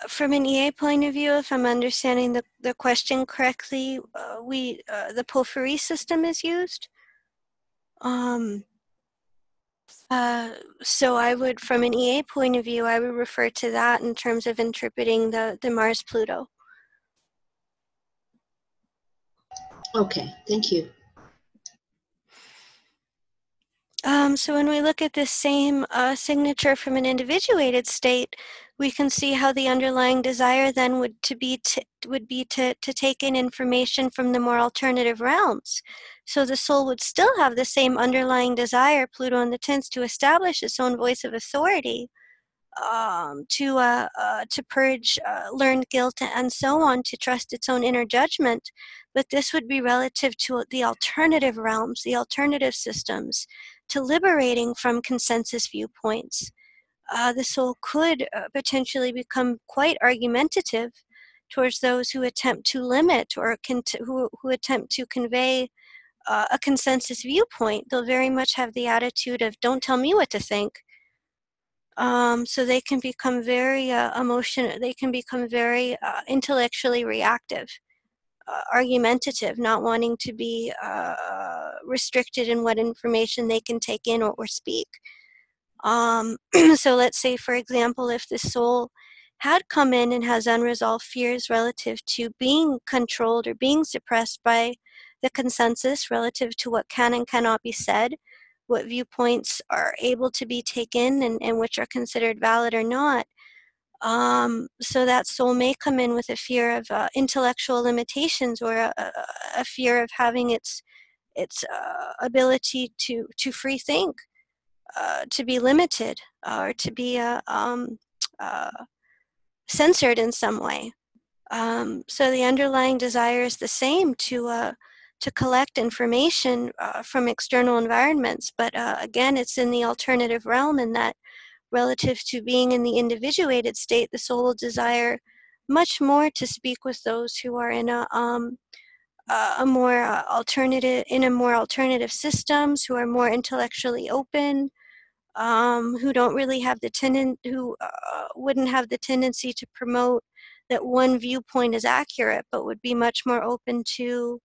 from an EA point of view, if I'm understanding the question correctly, the porphyry system is used. So I would, from an EA point of view, I would refer to that in terms of interpreting the Mars-Pluto. Okay, thank you. So when we look at this same signature from an individuated state, we can see how the underlying desire then would be to take in information from the more alternative realms. So the soul would still have the same underlying desire, Pluto in the 10th, to establish its own voice of authority, to purge learned guilt and so on, to trust its own inner judgment. But this would be relative to the alternative realms, the alternative systems, to liberating from consensus viewpoints. The soul could potentially become quite argumentative towards those who attempt to limit, or who attempt to convey a consensus viewpoint. They'll very much have the attitude of, don't tell me what to think. So they can become very emotional. They can become very intellectually reactive, argumentative, not wanting to be restricted in what information they can take in or speak. So let's say, for example, if the soul had come in and has unresolved fears relative to being controlled or being suppressed by the consensus relative to what can and cannot be said, what viewpoints are able to be taken and which are considered valid or not. So that soul may come in with a fear of intellectual limitations, or a fear of having its ability to free think, to be limited, or to be censored in some way. So the underlying desire is the same, to collect information from external environments, but again, it's in the alternative realm, in that relative to being in the individuated state, the soul will desire much more to speak with those who are in a more alternative systems, who are more intellectually open, who don't really have who wouldn't have the tendency to promote that one viewpoint is accurate, but would be much more open to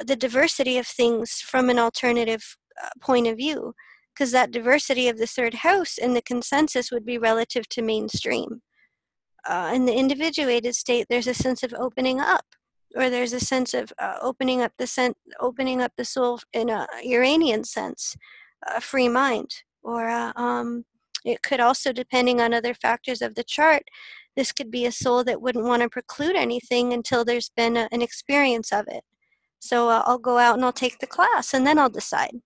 the diversity of things from an alternative point of view, because that diversity of the third house in the consensus would be relative to mainstream. In the individuated state, there's a sense of opening up, or there's a sense of opening up the soul in a Uranian sense, a free mind, or it could also, depending on other factors of the chart, this could be a soul that wouldn't want to preclude anything until there's been an experience of it. So I'll go out and I'll take the class, and then I'll decide.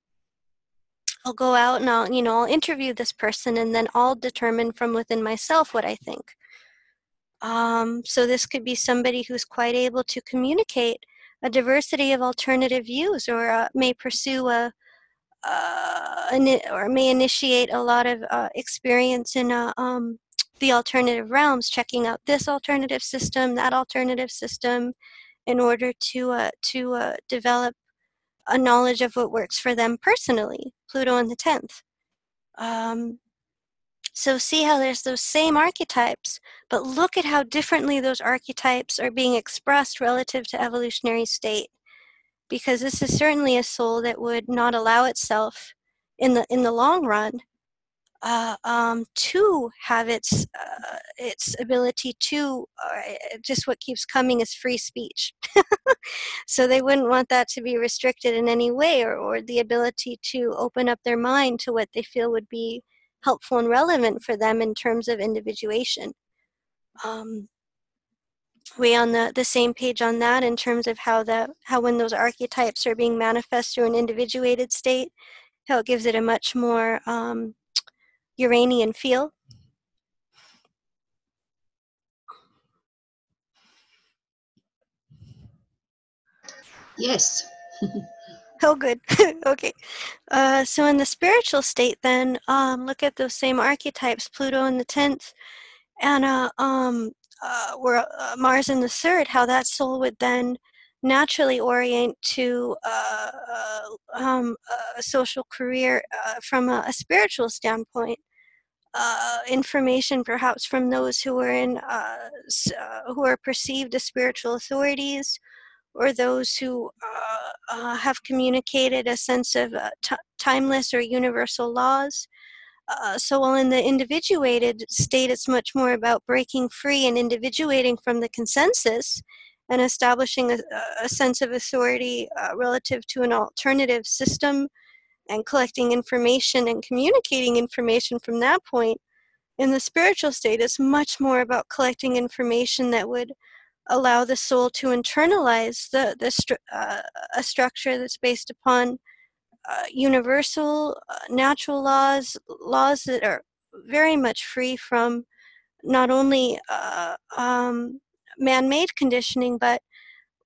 I'll go out and I'll interview this person, and then I'll determine from within myself what I think. So this could be somebody who's quite able to communicate a diversity of alternative views, or may pursue or may initiate a lot of experience in the alternative realms, checking out this alternative system, that alternative system, in order to develop a knowledge of what works for them personally. Pluto in the 10th. So see how there's those same archetypes, but look at how differently those archetypes are being expressed relative to evolutionary state. Because this is certainly a soul that would not allow itself in the long run to have its ability to, just what keeps coming is free speech. So they wouldn't want that to be restricted in any way, or the ability to open up their mind to what they feel would be helpful and relevant for them in terms of individuation. We on the same page on that, in terms of how when those archetypes are being manifest through an individuated state, how it gives it a much more Uranian feel. Yes. Oh, good. Okay. So in the spiritual state, then, look at those same archetypes, Pluto in the 10th, and where Mars in the 3rd, how that soul would then naturally orient to a social career from a spiritual standpoint. Information perhaps from those who are who are perceived as spiritual authorities, or those who have communicated a sense of timeless or universal laws. So while in the individuated state, it's much more about breaking free and individuating from the consensus and establishing a sense of authority relative to an alternative system, and collecting information and communicating information from that point. In the spiritual state, it's much more about collecting information that would allow the soul to internalize a structure that's based upon universal natural laws that are very much free from not only man-made conditioning, but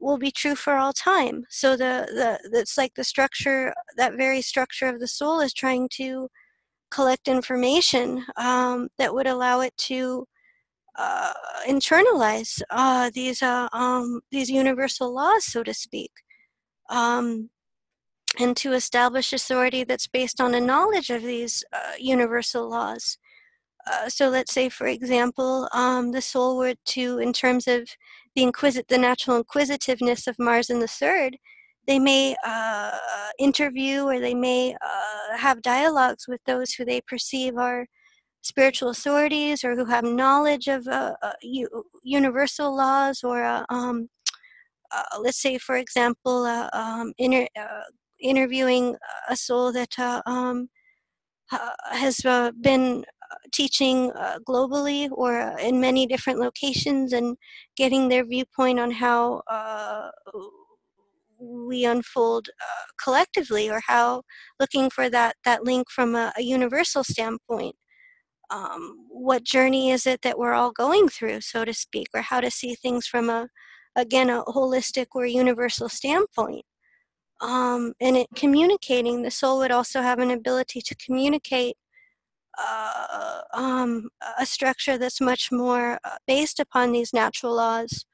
will be true for all time. So it's like the structure, that very structure of the soul, is trying to collect information that would allow it to internalize these universal laws, so to speak. and to establish authority that's based on a knowledge of these universal laws. So let's say, for example, the soul were to, in terms of the natural inquisitiveness of Mars in the third, they may interview, or they may have dialogues with those who they perceive are spiritual authorities, or who have knowledge of universal laws, or let's say, for example, interviewing a soul that has been teaching globally, or in many different locations, and getting their viewpoint on how we unfold collectively, or how looking for that link from a universal standpoint. What journey is it that we're all going through, so to speak, or how to see things from again, a holistic or universal standpoint. And communicating, the soul would also have an ability to communicate a structure that's much more based upon these natural laws,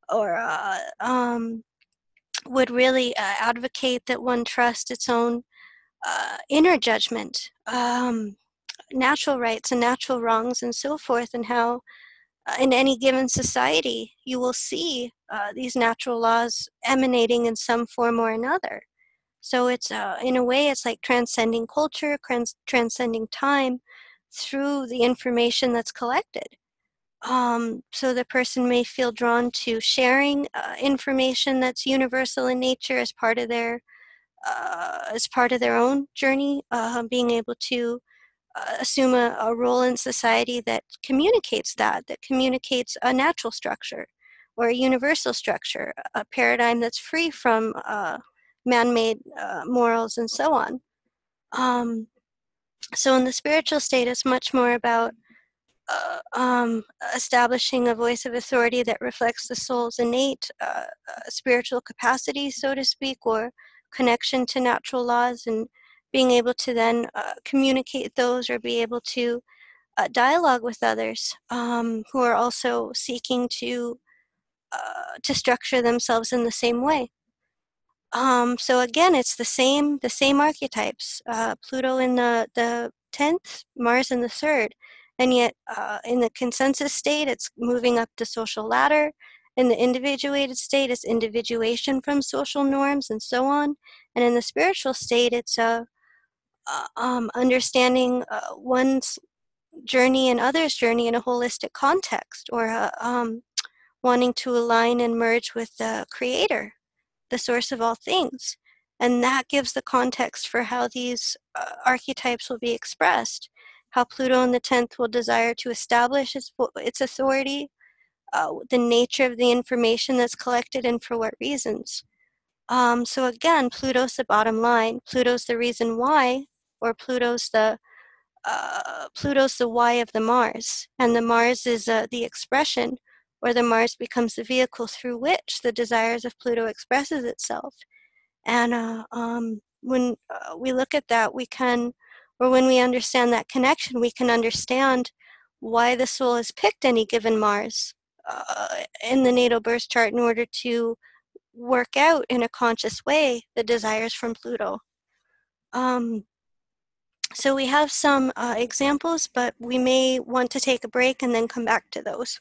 or would really advocate that one trust its own inner judgment, natural rights and natural wrongs, and so forth, and how in any given society you will see these natural laws emanating in some form or another. So it's, in a way, it's like transcending culture, transcending time through the information that's collected. So the person may feel drawn to sharing information that's universal in nature as part of their own journey, being able to assume a role in society that communicates a natural structure, or a universal structure, a paradigm that's free from man-made morals, and so on. So in the spiritual state, it's much more about establishing a voice of authority that reflects the soul's innate spiritual capacity, so to speak, or connection to natural laws, and being able to then communicate those, or be able to dialogue with others who are also seeking to structure themselves in the same way. So again, it's the same archetypes. Pluto in the 10th, Mars in the 3rd, and yet in the consensus state, it's moving up the social ladder. In the individuated state, it's individuation from social norms, and so on. And in the spiritual state, it's understanding one's journey and others' journey in a holistic context, or wanting to align and merge with the Creator, the source of all things. And that gives the context for how these archetypes will be expressed, how Pluto in the 10th will desire to establish its authority, the nature of the information that's collected, and for what reasons. So again, Pluto's the bottom line. Pluto's the reason why, or Pluto's the why of the Mars. And the Mars is the expression, or the Mars becomes the vehicle through which the desires of Pluto expresses itself. And when we look at that, when we understand that connection, we can understand why the soul has picked any given Mars in the natal birth chart in order to work out in a conscious way the desires from Pluto. So we have some examples, but we may want to take a break and then come back to those.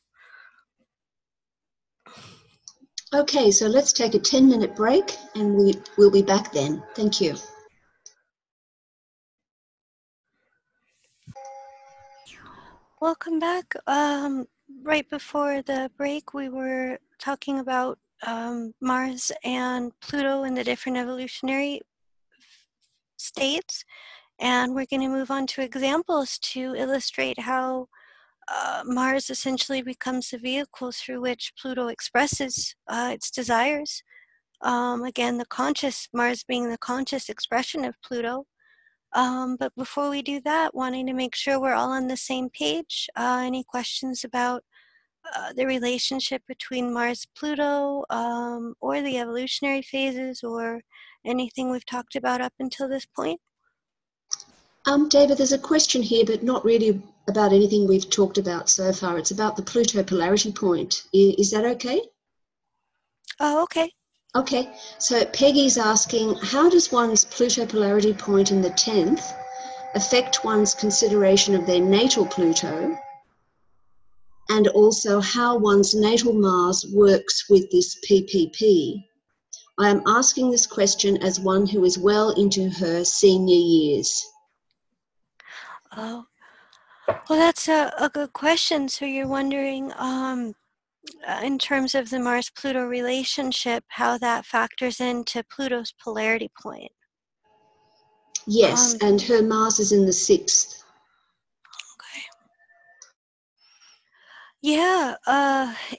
Okay, so let's take a 10-minute break, and we'll be back then. Thank you. Welcome back. Right before the break, we were talking about Mars and Pluto and the different evolutionary states, and we're going to move on to examples to illustrate how Mars essentially becomes the vehicle through which Pluto expresses its desires. Again, Mars being the conscious expression of Pluto. But before we do that, wanting to make sure we're all on the same page. Any questions about the relationship between Mars-Pluto, or the evolutionary phases, or anything we've talked about up until this point? David, there's a question here, but not really about anything we've talked about so far. It's about the Pluto polarity point. Is that okay? Oh, okay. Okay, so Peggy's asking, how does one's Pluto polarity point in the 10th affect one's consideration of their natal Pluto, and also how one's natal Mars works with this PPP? I am asking this question as one who is well into her senior years. Oh, well, that's a good question. So you're wondering, in terms of the Mars-Pluto relationship, how that factors into Pluto's polarity point. Yes, and her Mars is in the 6th. Okay. Yeah,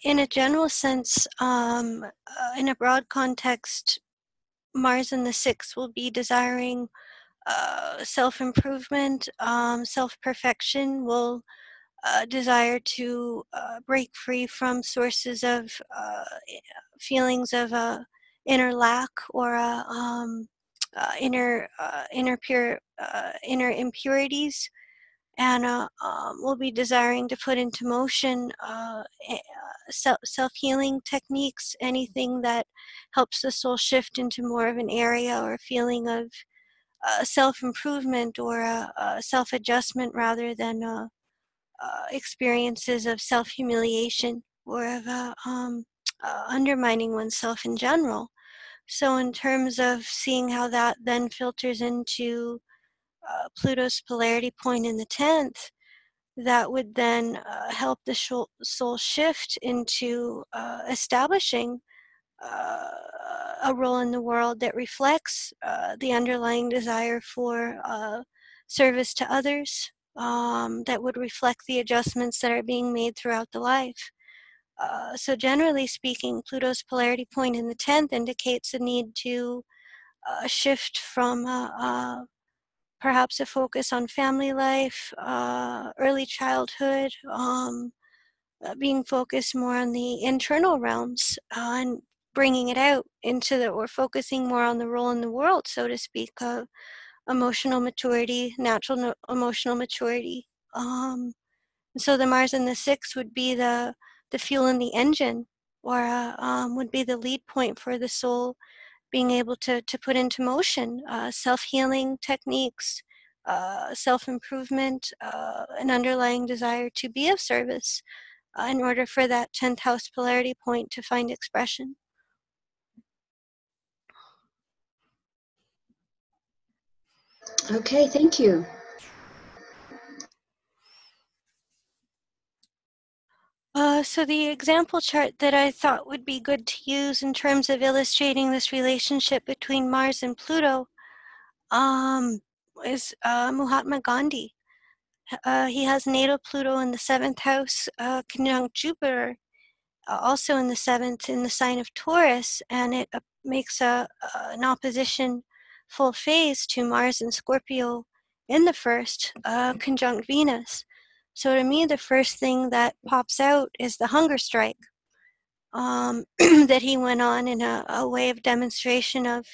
in a general sense, in a broad context, Mars in the 6th will be desiring self-improvement, self-perfection, will desire to break free from sources of feelings of inner lack or inner impurities, and we'll be desiring to put into motion self-healing techniques, anything that helps the soul shift into more of an area or a feeling of self-improvement or self-adjustment rather than experiences of self-humiliation or of undermining oneself in general. So in terms of seeing how that then filters into Pluto's polarity point in the 10th, that would then help the soul shift into establishing a role in the world that reflects the underlying desire for service to others, that would reflect the adjustments that are being made throughout the life. So generally speaking, Pluto's polarity point in the 10th indicates a need to shift from perhaps a focus on family life, early childhood, being focused more on the internal realms and bringing it out into or focusing more on the role in the world, so to speak, of emotional maturity, natural emotional maturity. So the Mars in the 6th would be the fuel in the engine, or would be the lead point for the soul being able to put into motion self-healing techniques, self-improvement, an underlying desire to be of service in order for that 10th house polarity point to find expression. Okay, thank you. So the example chart that I thought would be good to use in terms of illustrating this relationship between Mars and Pluto is Mahatma Gandhi. He has natal Pluto in the 7th house, conjunct Jupiter, also in the 7th in the sign of Taurus, and it makes an opposition full phase to Mars and Scorpio in the 1st, conjunct Venus. So to me, the first thing that pops out is the hunger strike that he went on in a way of demonstration of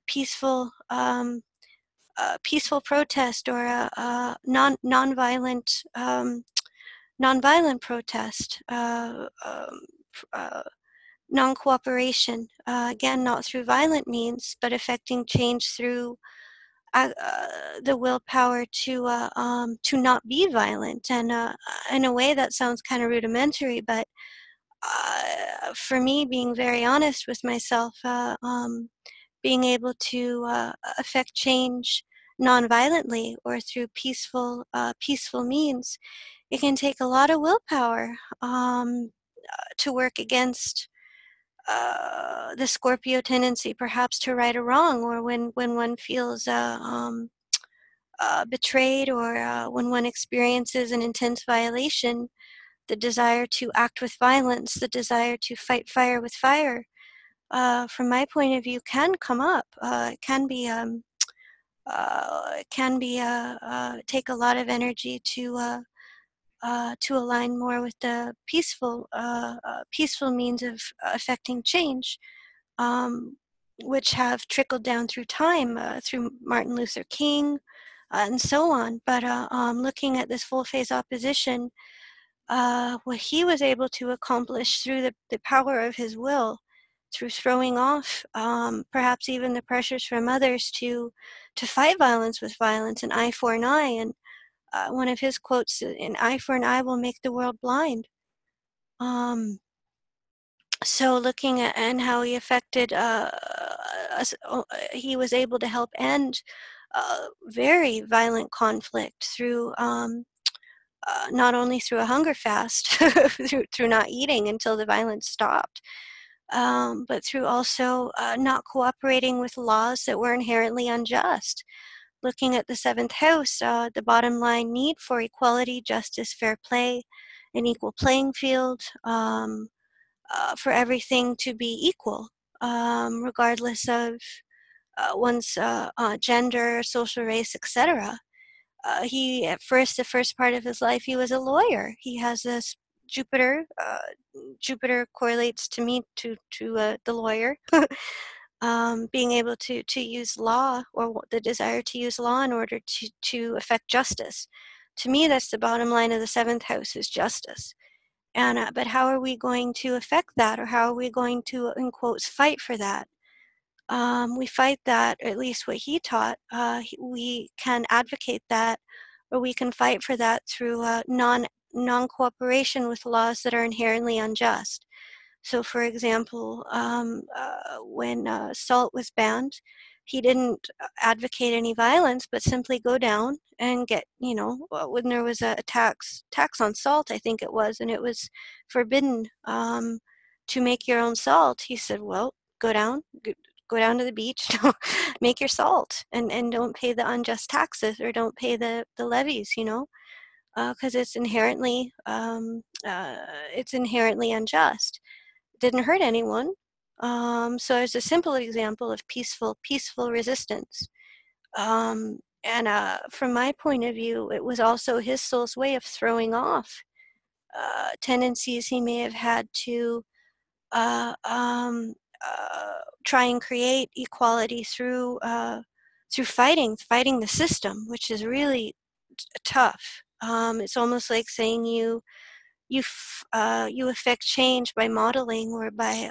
peaceful peaceful protest or a non-violent protest, non-cooperation. Again, not through violent means, but affecting change through the willpower to not be violent. And in a way, that sounds kind of rudimentary, but for me, being very honest with myself, being able to affect change non-violently or through peaceful means, it can take a lot of willpower to work against the Scorpio tendency, perhaps to right a wrong, or when one feels betrayed, or when one experiences an intense violation, the desire to act with violence, the desire to fight fire with fire, from my point of view, can come up. It can be take a lot of energy to align more with the peaceful means of affecting change, which have trickled down through time, through Martin Luther King, and so on. But looking at this full phase opposition, what he was able to accomplish through the power of his will through throwing off perhaps even the pressures from others to fight violence with violence, an eye for an eye. And one of his quotes, an eye for an eye will make the world blind. So looking at and how he affected he was able to help end very violent conflict through not only through a hunger fast, through not eating until the violence stopped, but through also not cooperating with laws that were inherently unjust. Looking at the seventh house, the bottom line need for equality, justice, fair play, an equal playing field, for everything to be equal, regardless of one's gender, social race, etc. He, at first, the first part of his life, he was a lawyer. He has this Jupiter. Jupiter correlates to me to the lawyer, being able to use law, or the desire to use law in order to affect justice. To me, that's the bottom line of the seventh house, is justice. And but how are we going to affect that, or how are we going to, in quotes, fight for that? We fight that, or at least what he taught, we can advocate that, or we can fight for that through non-cooperation with laws that are inherently unjust. So, for example, when salt was banned, he didn't advocate any violence, but simply go down and get, when there was a tax on salt, I think it was, and it was forbidden to make your own salt. He said, well, go down to the beach, make your salt, and don't pay the unjust taxes, or don't pay the levies, because it's inherently unjust. It didn't hurt anyone. So it's a simple example of peaceful resistance. And from my point of view, it was also his soul's way of throwing off tendencies he may have had to try and create equality through fighting the system, which is really tough. It's almost like saying you affect change by modeling, or by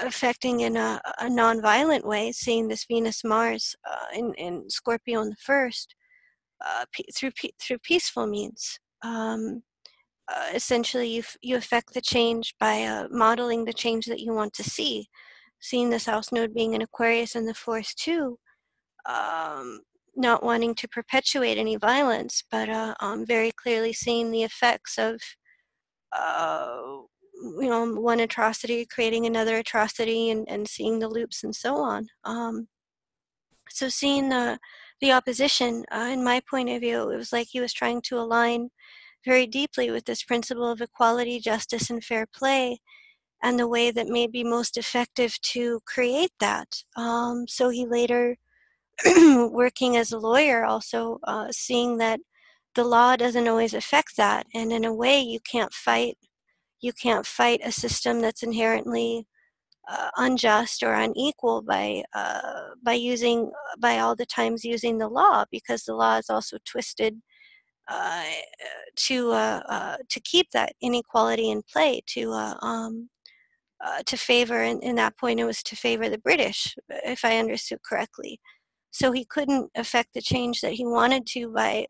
affecting in a non-violent way, seeing this Venus-Mars in Scorpio in the first, through peaceful means. Essentially, you affect the change by modeling the change that you want to see. Seeing the South Node being in Aquarius in the fourth too, not wanting to perpetuate any violence, but very clearly seeing the effects of one atrocity creating another atrocity, and seeing the loops and so on. So seeing the opposition, in my point of view, it was like he was trying to align very deeply with this principle of equality, justice, and fair play, and the way that may be most effective to create that. So he later, working as a lawyer, also seeing that the law doesn't always affect that, and in a way you can't fight a system that's inherently unjust or unequal by all the times using the law, because the law is also twisted to keep that inequality in play, to favor, in that point it was to favor the British, if I understood correctly. So he couldn't affect the change that he wanted to by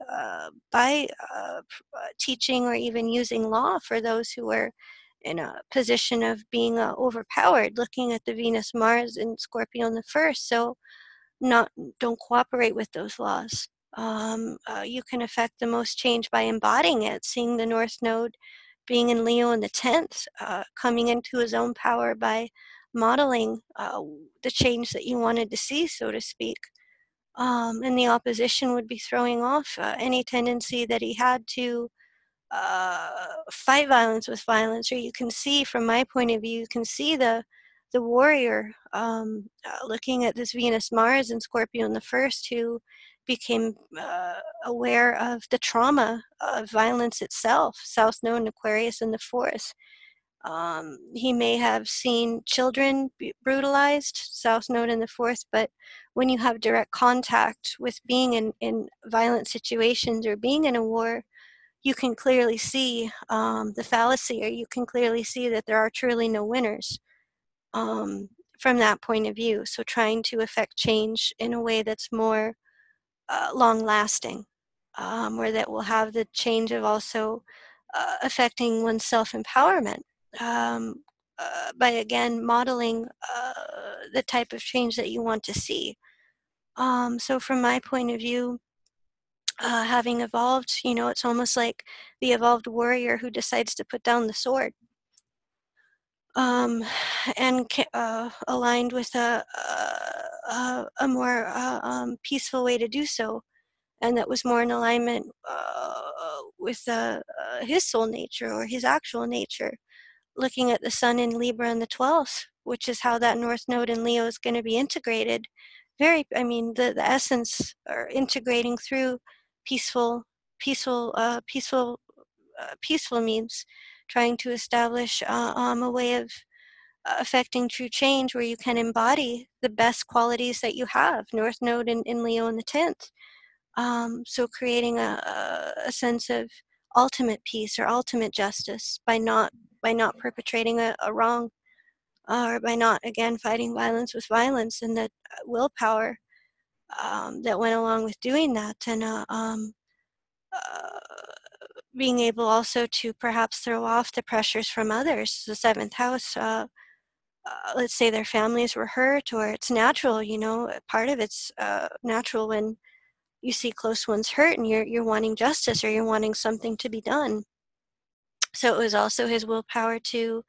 teaching or even using law for those who were in a position of being overpowered, looking at the Venus-Mars in Scorpio in the first. So don't cooperate with those laws. You can affect the most change by embodying it, seeing the North Node being in Leo in the 10th, coming into his own power by modeling the change that you wanted to see, so to speak. And the opposition would be throwing off any tendency that he had to fight violence with violence. Or you can see, from my point of view, you can see the warrior looking at this Venus-Mars and Scorpio in the first, who became aware of the trauma of violence itself, South Node in Aquarius in the fourth. He may have seen children brutalized, South Node in the fourth, but when you have direct contact with being in violent situations or being in a war, you can clearly see the fallacy, or you can clearly see that there are truly no winners from that point of view. So trying to affect change in a way that's more long-lasting, where that will have the change of also affecting one's self-empowerment by, again, modeling the type of change that you want to see. So from my point of view, having evolved, it's almost like the evolved warrior who decides to put down the sword, and aligned with a more peaceful way to do so, and that was more in alignment with his soul nature, or his actual nature, looking at the sun in Libra in the 12th, which is how that North Node in Leo is going to be integrated. The essence, or integrating through peaceful means, trying to establish a way of affecting true change where you can embody the best qualities that you have. North Node in Leo in the 10th. So creating a sense of ultimate peace or ultimate justice by not perpetrating a wrong, or by not, again, fighting violence with violence, and that willpower that went along with doing that, and being able also to perhaps throw off the pressures from others. The 7th house, let's say their families were hurt, or it's natural, part of it's natural when you see close ones hurt and you're wanting justice, or you're wanting something to be done. So it was also his willpower to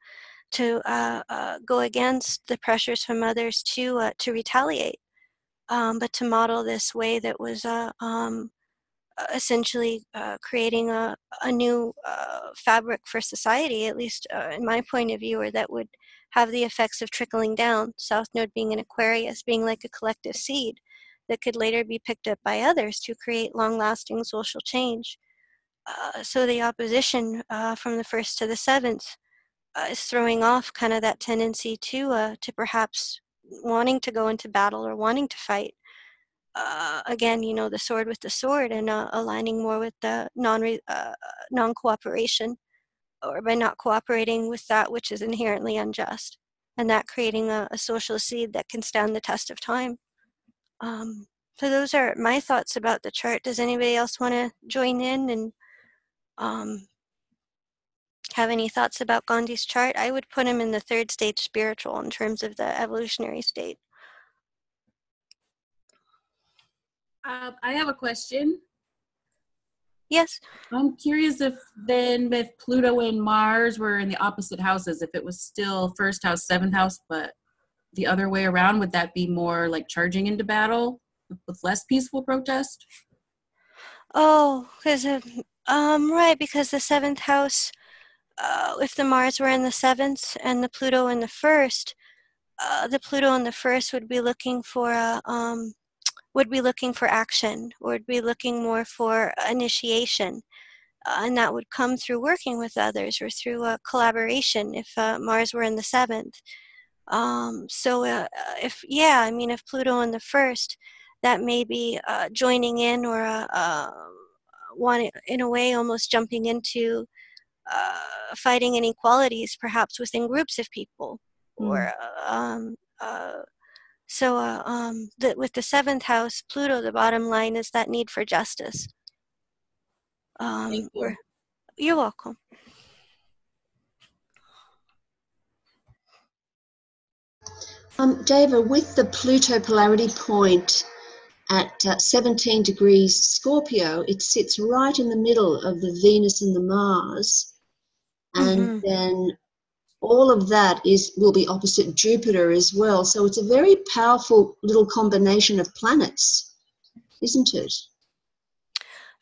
go against the pressures from others to retaliate, but to model this way that was essentially creating a new fabric for society, at least in my point of view, or that would have the effects of trickling down. South Node being in Aquarius, being like a collective seed that could later be picked up by others to create long-lasting social change. So the opposition from the 1st to the 7th is throwing off kind of that tendency to perhaps wanting to go into battle or wanting to fight. Again, the sword with the sword, and aligning more with the non-cooperation, or by not cooperating with that which is inherently unjust, and that creating a social seed that can stand the test of time. So those are my thoughts about the chart. Does anybody else want to join in and have any thoughts about Gandhi's chart? I would put him in the 3rd stage spiritual in terms of the evolutionary state. I have a question. Yes. I'm curious if then, if Pluto and Mars were in the opposite houses, if it was still 1st house, 7th house, but the other way around, would that be more like charging into battle with less peaceful protest? Oh, because right, because the 7th house, if the Mars were in the 7th and the Pluto in the 1st, the Pluto in the 1st would be looking for action, or would be looking more for initiation, and that would come through working with others, or through collaboration if Mars were in the 7th. If Pluto in the 1st, that may be joining in, or wanting, in a way, almost jumping into fighting inequalities, perhaps within groups of people, or with the 7th house, Pluto, the bottom line is that need for justice. Thank you. You're welcome. Deva, with the Pluto polarity point at 17 degrees Scorpio, it sits right in the middle of the Venus and the Mars, and then all of that will be opposite Jupiter as well. So it's a very powerful little combination of planets, isn't it?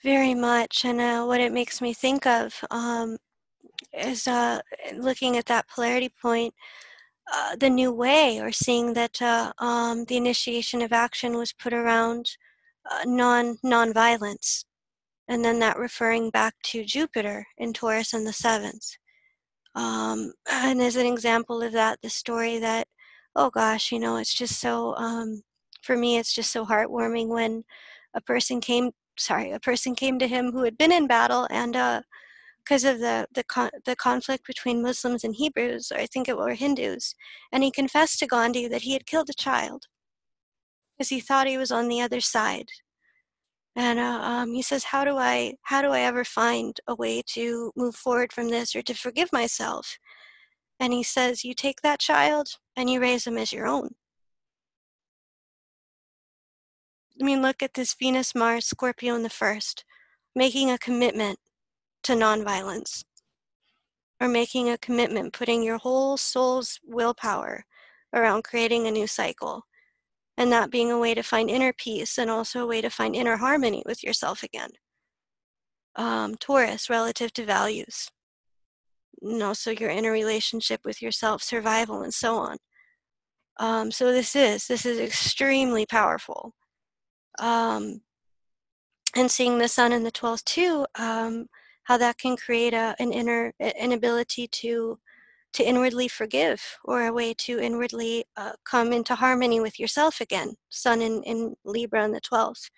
Very much, and what it makes me think of is looking at that polarity point, the new way, or seeing that the initiation of action was put around non-violence, and then that referring back to Jupiter in Taurus in the 7th. And as an example of that, the story that, oh gosh, it's just so, for me, it's just so heartwarming when a person came a person came to him who had been in battle, and because of the conflict between Muslims and Hebrews, or I think it were Hindus, and he confessed to Gandhi that he had killed a child because he thought he was on the other side. And he says, how do I ever find a way to move forward from this or to forgive myself? And he says, you take that child and you raise him as your own. I mean, look at this Venus, Mars, Scorpio in the first, making a commitment to nonviolence, or making a commitment, putting your whole soul's willpower around creating a new cycle, and that being a way to find inner peace and also a way to find inner harmony with yourself again. Taurus, relative to values, and also your inner relationship with yourself, survival, and so on. So this is extremely powerful. And seeing the sun in the 12th too, how that can create an ability to inwardly forgive, or a way to inwardly come into harmony with yourself again. Sun in Libra in the 12th.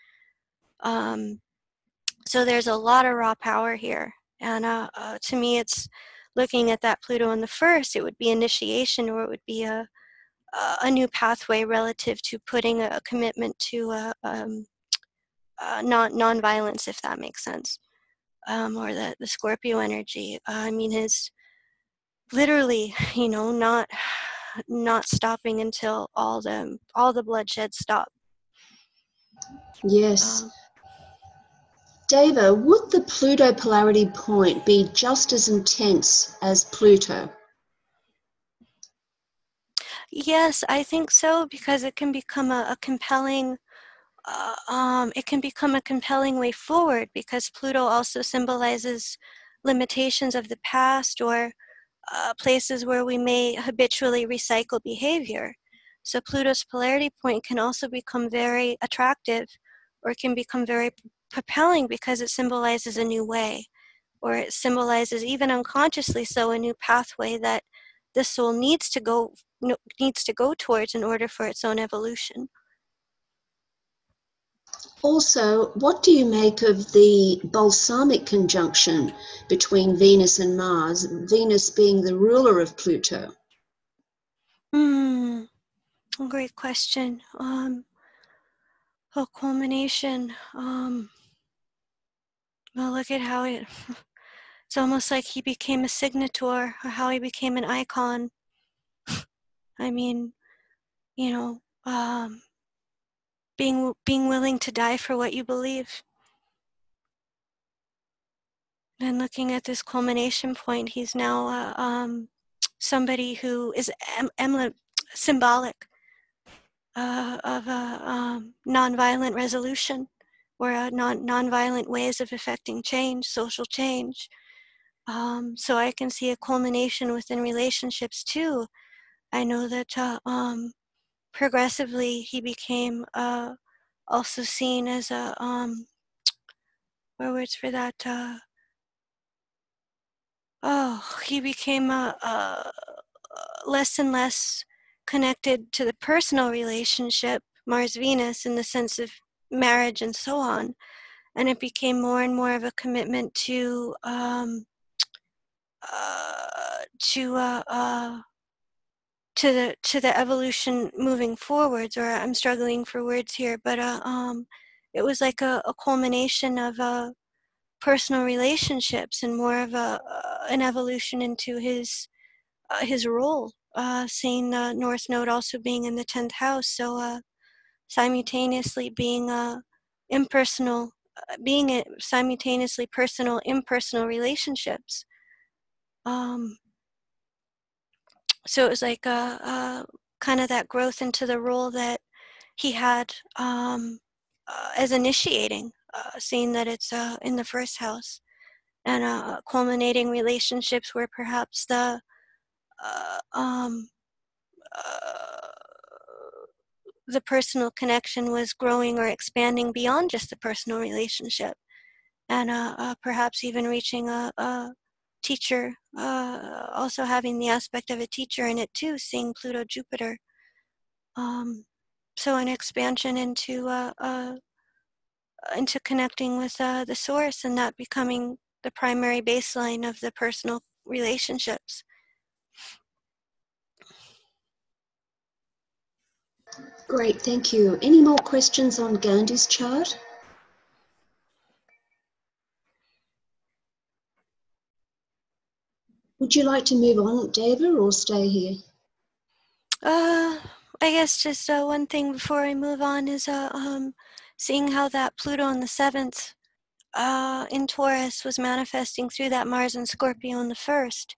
So there's a lot of raw power here. And to me, it's looking at that Pluto in the first, it would be initiation, or it would be a new pathway relative to putting a commitment to non-violence, if that makes sense. Or the Scorpio energy. I mean, his literally, not stopping until all the bloodshed stop. Yes. Deva, would the Pluto polarity point be just as intense as Pluto? Yes, I think so, because it can become a compelling way forward, because Pluto also symbolizes limitations of the past, or places where we may habitually recycle behavior. So Pluto's polarity point can also become very attractive, or it can become very propelling, because it symbolizes a new way, or it symbolizes, even unconsciously so, a new pathway that the soul needs to go towards in order for its own evolution. Also, what do you make of the balsamic conjunction between Venus and Mars, Venus being the ruler of Pluto? Great question. Culmination. Well, look at how it's almost like he became a signator, or how he became an icon. I mean, being willing to die for what you believe. And looking at this culmination point, he's now somebody who is symbolic of a nonviolent resolution, or nonviolent ways of effecting change, social change. So I can see a culmination within relationships too. I know that progressively he became also seen as a what words for that? He became less and less connected to the personal relationship, Mars-Venus, in the sense of marriage and so on, and it became more and more of a commitment to the evolution moving forwards. Or I'm struggling for words here, but it was like a culmination of personal relationships, and more of an evolution into his role, seeing the North Node also being in the 10th house, so simultaneously being impersonal, simultaneously personal, impersonal relationships. So it was like kind of that growth into the role that he had as initiating, seeing that it's in the first house, and culminating relationships where perhaps the personal connection was growing or expanding beyond just the personal relationship, and perhaps even reaching a teacher, also having the aspect of a teacher in it too, seeing Pluto, Jupiter. So an expansion into into connecting with the source, and that becoming the primary baseline of the personal relationships. Great, thank you. Any more questions on Gandhi's chart? Would you like to move on, Deva, or stay here? I guess just one thing before I move on is seeing how that Pluto in the 7th in Taurus was manifesting through that Mars and Scorpio in the 1st.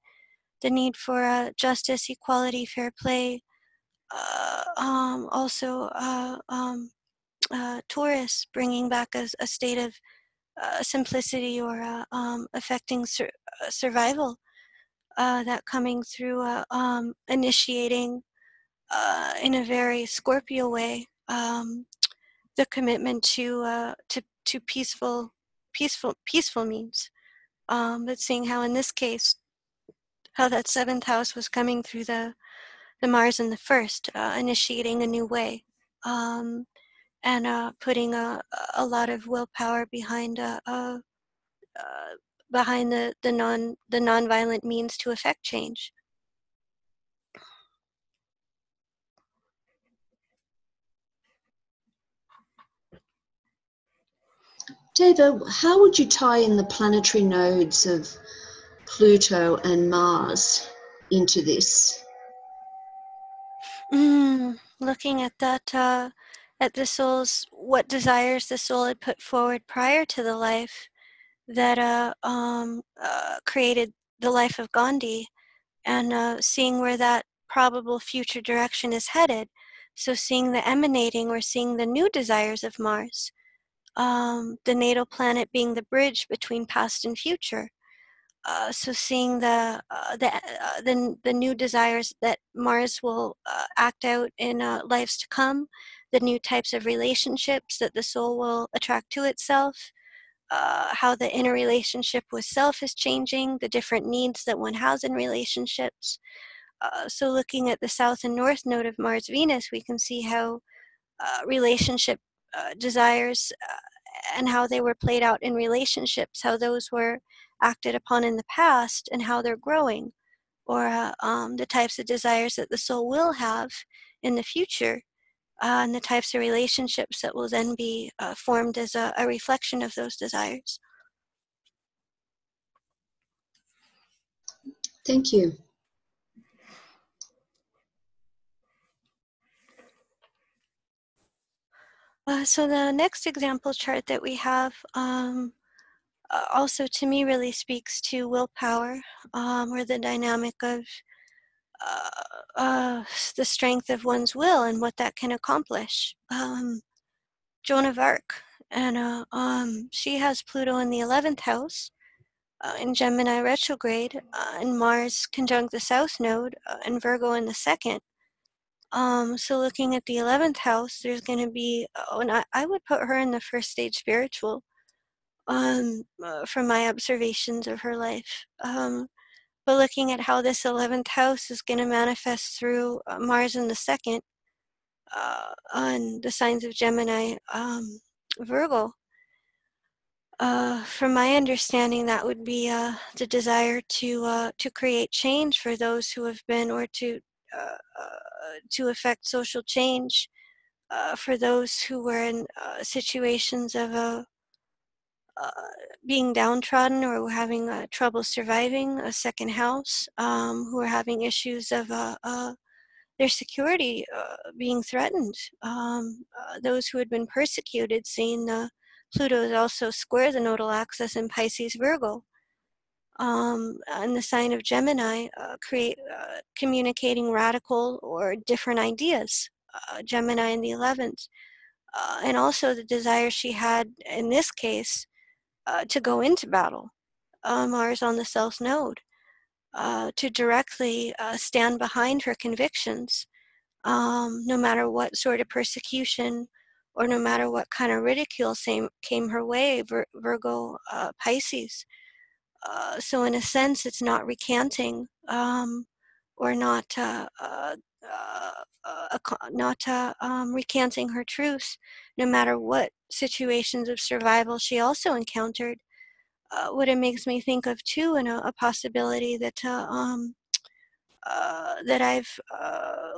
The need for justice, equality, fair play. Also, Taurus bringing back a state of simplicity or affecting survival. That coming through initiating in a very Scorpio way the commitment to peaceful means. But seeing how in this case, how that 7th house was coming through the Mars in the 1st, initiating a new way, and putting a lot of willpower behind behind the non-violent means to effect change. Deva, how would you tie in the planetary nodes of Pluto and Mars into this? Looking at that, at the soul's, what desires the soul had put forward prior to the life that created the life of Gandhi, and seeing where that probable future direction is headed. So seeing the emanating or seeing the new desires of Mars, the natal planet being the bridge between past and future. So seeing the new desires that Mars will act out in lives to come, the new types of relationships that the soul will attract to itself, how the inner relationship with self is changing, the different needs that one has in relationships. So looking at the south and north node of Mars Venus, we can see how relationship desires and how they were played out in relationships, how those were acted upon in the past and how they're growing, or the types of desires that the soul will have in the future, and the types of relationships that will then be formed as a reflection of those desires. Thank you. So the next example chart that we have also to me really speaks to willpower, or the dynamic of the strength of one's will and what that can accomplish. Joan of Arc, and she has Pluto in the 11th house, in Gemini retrograde, and Mars conjunct the South Node, and Virgo in the 2nd. So looking at the 11th house, there's going to be, and I would put her in the first stage spiritual, from my observations of her life. But looking at how this 11th house is going to manifest through Mars in the 2nd, on the signs of Gemini, Virgo. From my understanding, that would be the desire to create change for those who have been, or to affect social change for those who were in situations of being downtrodden or were having trouble surviving a second house, who are having issues of their security being threatened. Those who had been persecuted, seeing Pluto is also square the nodal axis in Pisces Virgo. And the sign of Gemini, communicating radical or different ideas, Gemini in the 11th. And also the desire she had, in this case, to go into battle, Mars on the South Node, to directly stand behind her convictions, no matter what sort of persecution or no matter what kind of ridicule came her way, Virgo, Pisces. So in a sense, it's not recanting, or not recanting her truth, no matter what situations of survival she also encountered. What it makes me think of too, and a possibility that that I've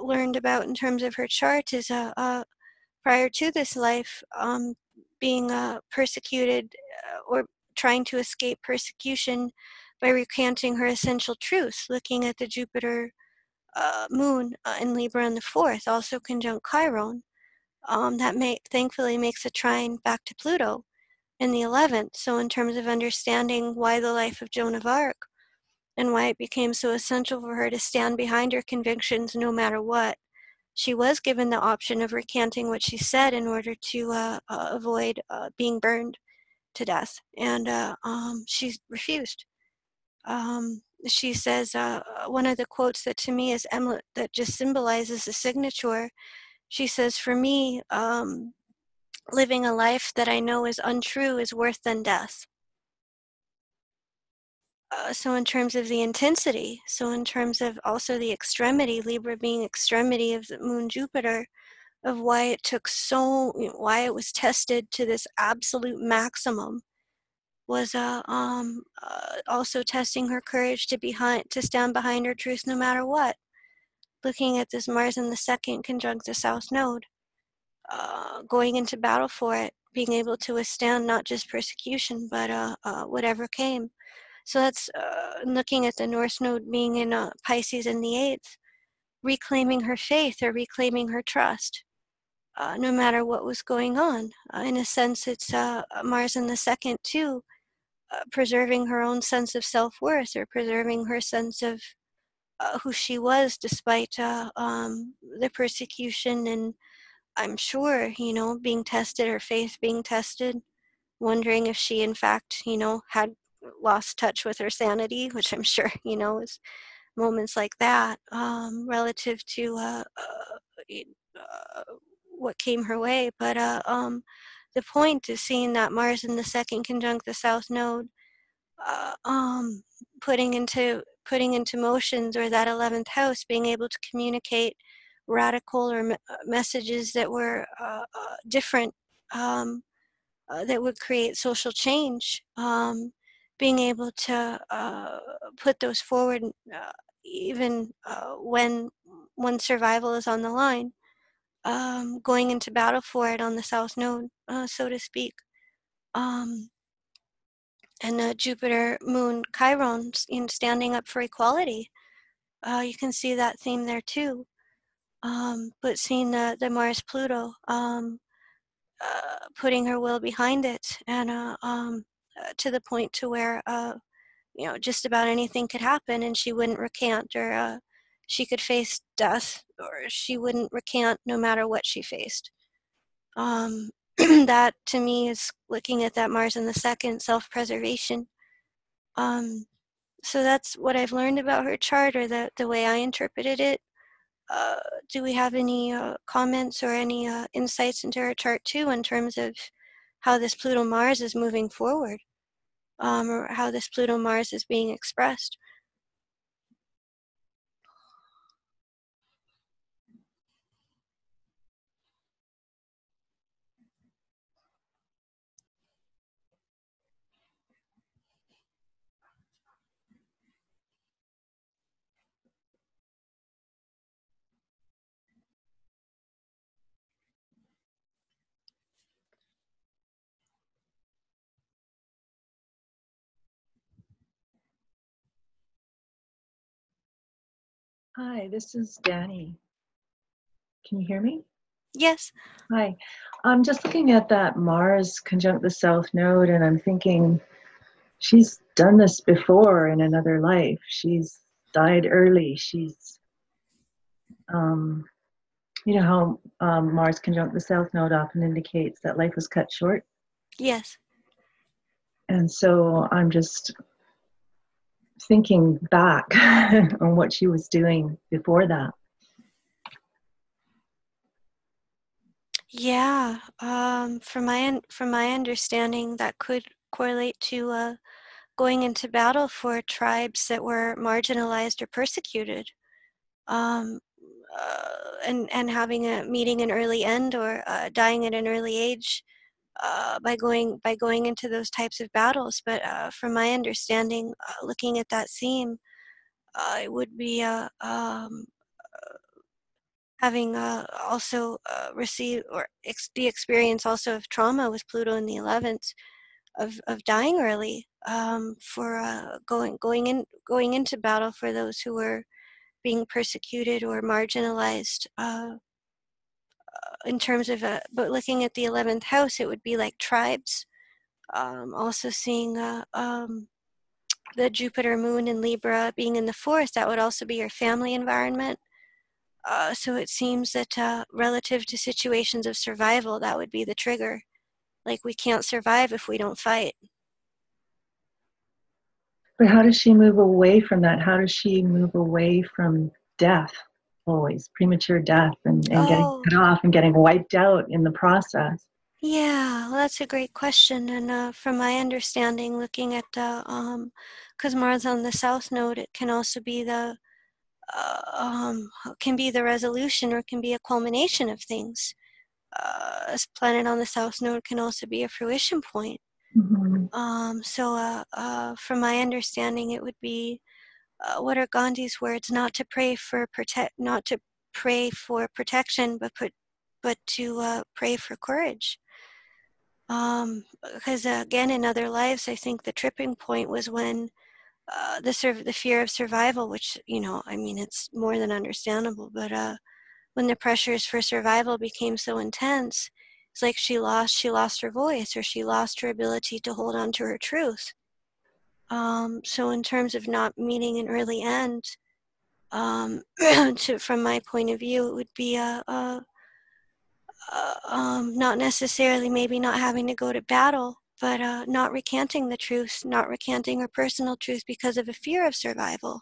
learned about in terms of her chart is prior to this life, being persecuted or trying to escape persecution by recanting her essential truth, looking at the Jupiter moon in Libra in the 4th, also conjunct Chiron. That thankfully makes a trine back to Pluto in the 11th. So in terms of understanding why the life of Joan of Arc and why it became so essential for her to stand behind her convictions no matter what, she was given the option of recanting what she said in order to avoid being burned to death. And she refused. She says, one of the quotes that to me is that just symbolizes the signature. She says, for me, living a life that I know is untrue is worse than death. So in terms of the intensity, so in terms of also the extremity, Libra being extremity of the moon Jupiter, of why it took why it was tested to this absolute maximum, was also testing her courage to stand behind her truth no matter what. Looking at this Mars in the 2nd conjunct the South Node, going into battle for it, being able to withstand not just persecution, but whatever came. So that's looking at the North Node being in Pisces in the 8th, reclaiming her faith or reclaiming her trust, no matter what was going on. In a sense, it's Mars in the 2nd too, preserving her own sense of self-worth or preserving her sense of who she was despite the persecution and I'm sure, being tested, her faith being tested, wondering if she in fact, had lost touch with her sanity, which I'm sure, is moments like that relative to what came her way. But the point is seeing that Mars in the 2nd conjunct the South Node, putting into motions, or that 11th house being able to communicate radical or messages that were different, that would create social change, being able to put those forward even when survival is on the line, going into battle for it on the South Node, so to speak. And Jupiter, Moon, Chiron, standing up for equality. You can see that theme there too. But seeing the Mars, Pluto, putting her will behind it, and to the point to where just about anything could happen, and she wouldn't recant, or she could face death, or she wouldn't recant no matter what she faced. That to me is looking at that Mars in the 2nd, self-preservation. So that's what I've learned about her chart, or the way I interpreted it. Do we have any comments or any insights into her chart too, in terms of how this Pluto-Mars is moving forward, or how this Pluto-Mars is being expressed? Hi, this is Danny. Can you hear me? Yes. Hi. I'm just looking at that Mars conjunct the South Node, and I'm thinking she's done this before in another life. She's died early. She's, you know how Mars conjunct the South Node often indicates that life was cut short? Yes. And so I'm just thinking back on what she was doing before that. Yeah, from my understanding, that could correlate to going into battle for tribes that were marginalized or persecuted. and having a meeting an early end or dying at an early age by going into those types of battles. But from my understanding, looking at that theme, it would be having also received or the experience also of trauma with Pluto in the 11th, of dying early for going into battle for those who were being persecuted or marginalized. In terms of but looking at the 11th house, it would be like tribes. Also seeing the Jupiter moon in Libra being in the 4th, that would also be your family environment. So it seems that relative to situations of survival, that would be the trigger. Like, we can't survive if we don't fight. But how does she move away from that? How does she move away from death, always premature death, and getting cut off and getting wiped out in the process? Yeah, well, that's a great question. And from my understanding, looking at because Mars on the South Node, it can also be the resolution, or it can be a culmination of things. A planet on the South Node can also be a fruition point. Mm-hmm. So from my understanding, it would be what are Gandhi's words? Not to pray for protection, but to pray for courage. Because again, in other lives, I think the tripping point was when the fear of survival, which, I mean, it's more than understandable, but when the pressures for survival became so intense, it's like she lost her voice, or she lost her ability to hold on to her truth. So in terms of not meeting an early end, from my point of view, it would be not necessarily maybe not having to go to battle, but not recanting the truth, not recanting her personal truth because of a fear of survival.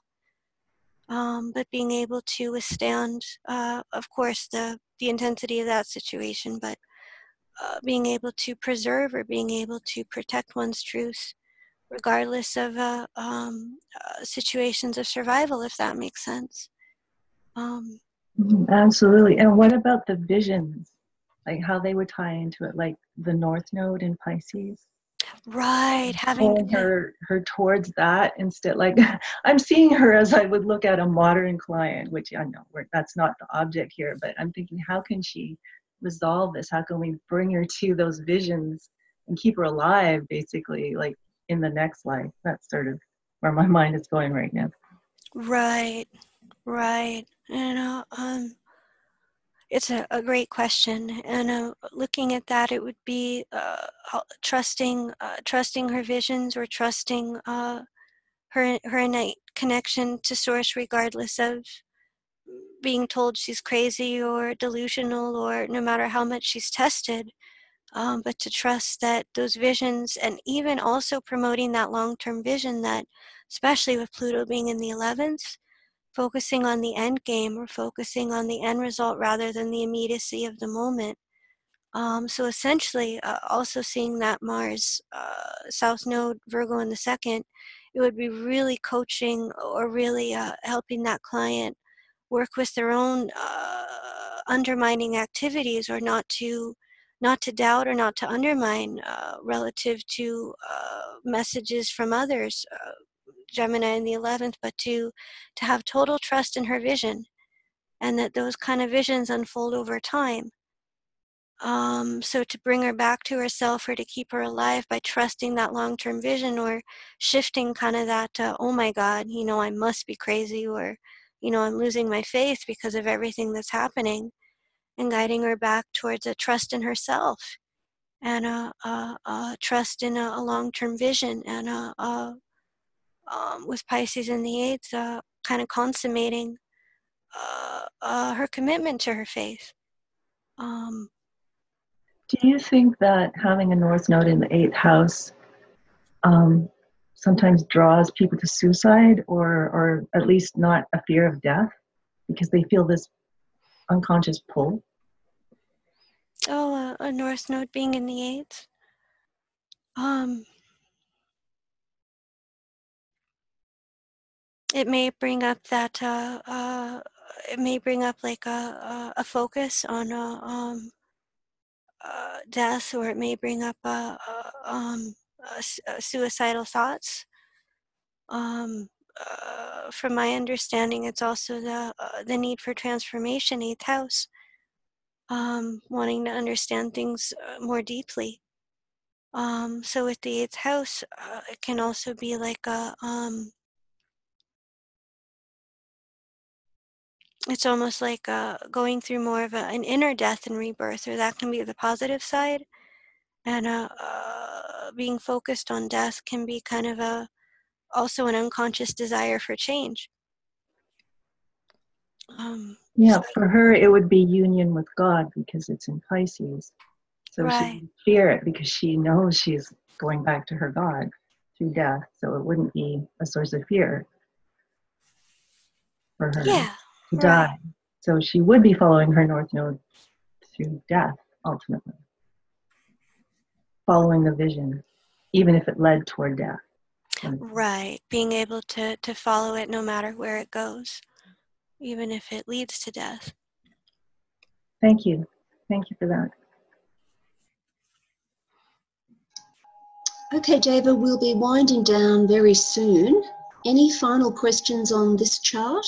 But being able to withstand, of course, the intensity of that situation, but being able to preserve or being able to protect one's truth, regardless of situations of survival, if that makes sense. Absolutely. And what about the visions? Like how they would tie into it, like the North Node in Pisces? Right, having her towards that instead. Like I'm seeing her as I would look at a modern client, which I know that's not the object here, but I'm thinking, how can she resolve this? How can we bring her to those visions and keep her alive, basically, like in the next life? That's sort of where my mind is going right now. Right. It's a great question, and looking at that, it would be trusting her visions, or trusting her innate connection to source, regardless of being told she's crazy or delusional, or no matter how much she's tested. But to trust that those visions, and even also promoting that long-term vision, that especially with Pluto being in the 11th, focusing on the end game, or focusing on the end result rather than the immediacy of the moment. So essentially, also seeing that Mars, South Node, Virgo in the 2nd, it would be really coaching, or really helping that client work with their own undermining activities, or not to doubt or not to undermine relative to messages from others, Gemini in the 11th, but to have total trust in her vision, and that those kind of visions unfold over time. So to bring her back to herself, or to keep her alive by trusting that long-term vision, or shifting kind of that, oh my God, I must be crazy, or, I'm losing my faith because of everything that's happening, and guiding her back towards a trust in herself, and a trust in a long-term vision, and with Pisces in the 8th, kind of consummating her commitment to her faith. Do you think that having a North Node in the 8th house sometimes draws people to suicide, or at least not a fear of death, because they feel this unconscious pull? Oh, a North Node being in the 8th. It may bring up that it may bring up like a focus on death, or it may bring up suicidal thoughts. From my understanding, it's also the need for transformation, 8th house, wanting to understand things more deeply. So with the 8th house, it can also be like it's almost like going through more of an inner death and rebirth, or that can be the positive side. And being focused on death can be kind of also an unconscious desire for change. Yeah, for her, it would be union with God because it's in Pisces. So right. She would fear it because she knows she's going back to her God through death. So it wouldn't be a source of fear for her to die. Right. So she would be following her North Node through death, ultimately. Following the vision, even if it led toward death. Right. Being able to follow it no matter where it goes, even if it leads to death. Thank you. Thank you for that. Okay, Deva, we'll be winding down very soon. Any final questions on this chart?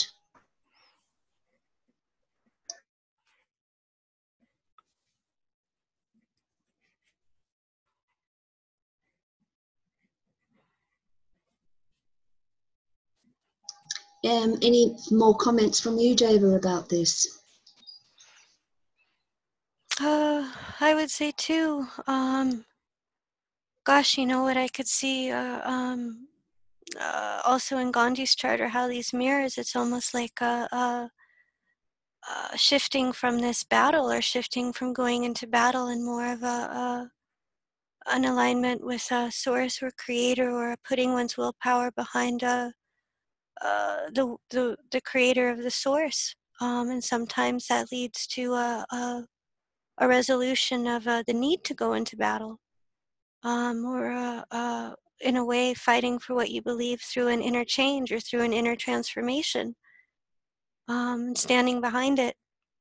Any more comments from you, Deva, about this? I would say too, gosh, you know what I could see also in Gandhi's chart, or how these mirrors, it's almost like shifting from this battle, or shifting from going into battle, and more of an alignment with a source or creator, or putting one's willpower behind the creator of the source. And sometimes that leads to a resolution of the need to go into battle, or in a way fighting for what you believe through an inner change or through an inner transformation, standing behind it,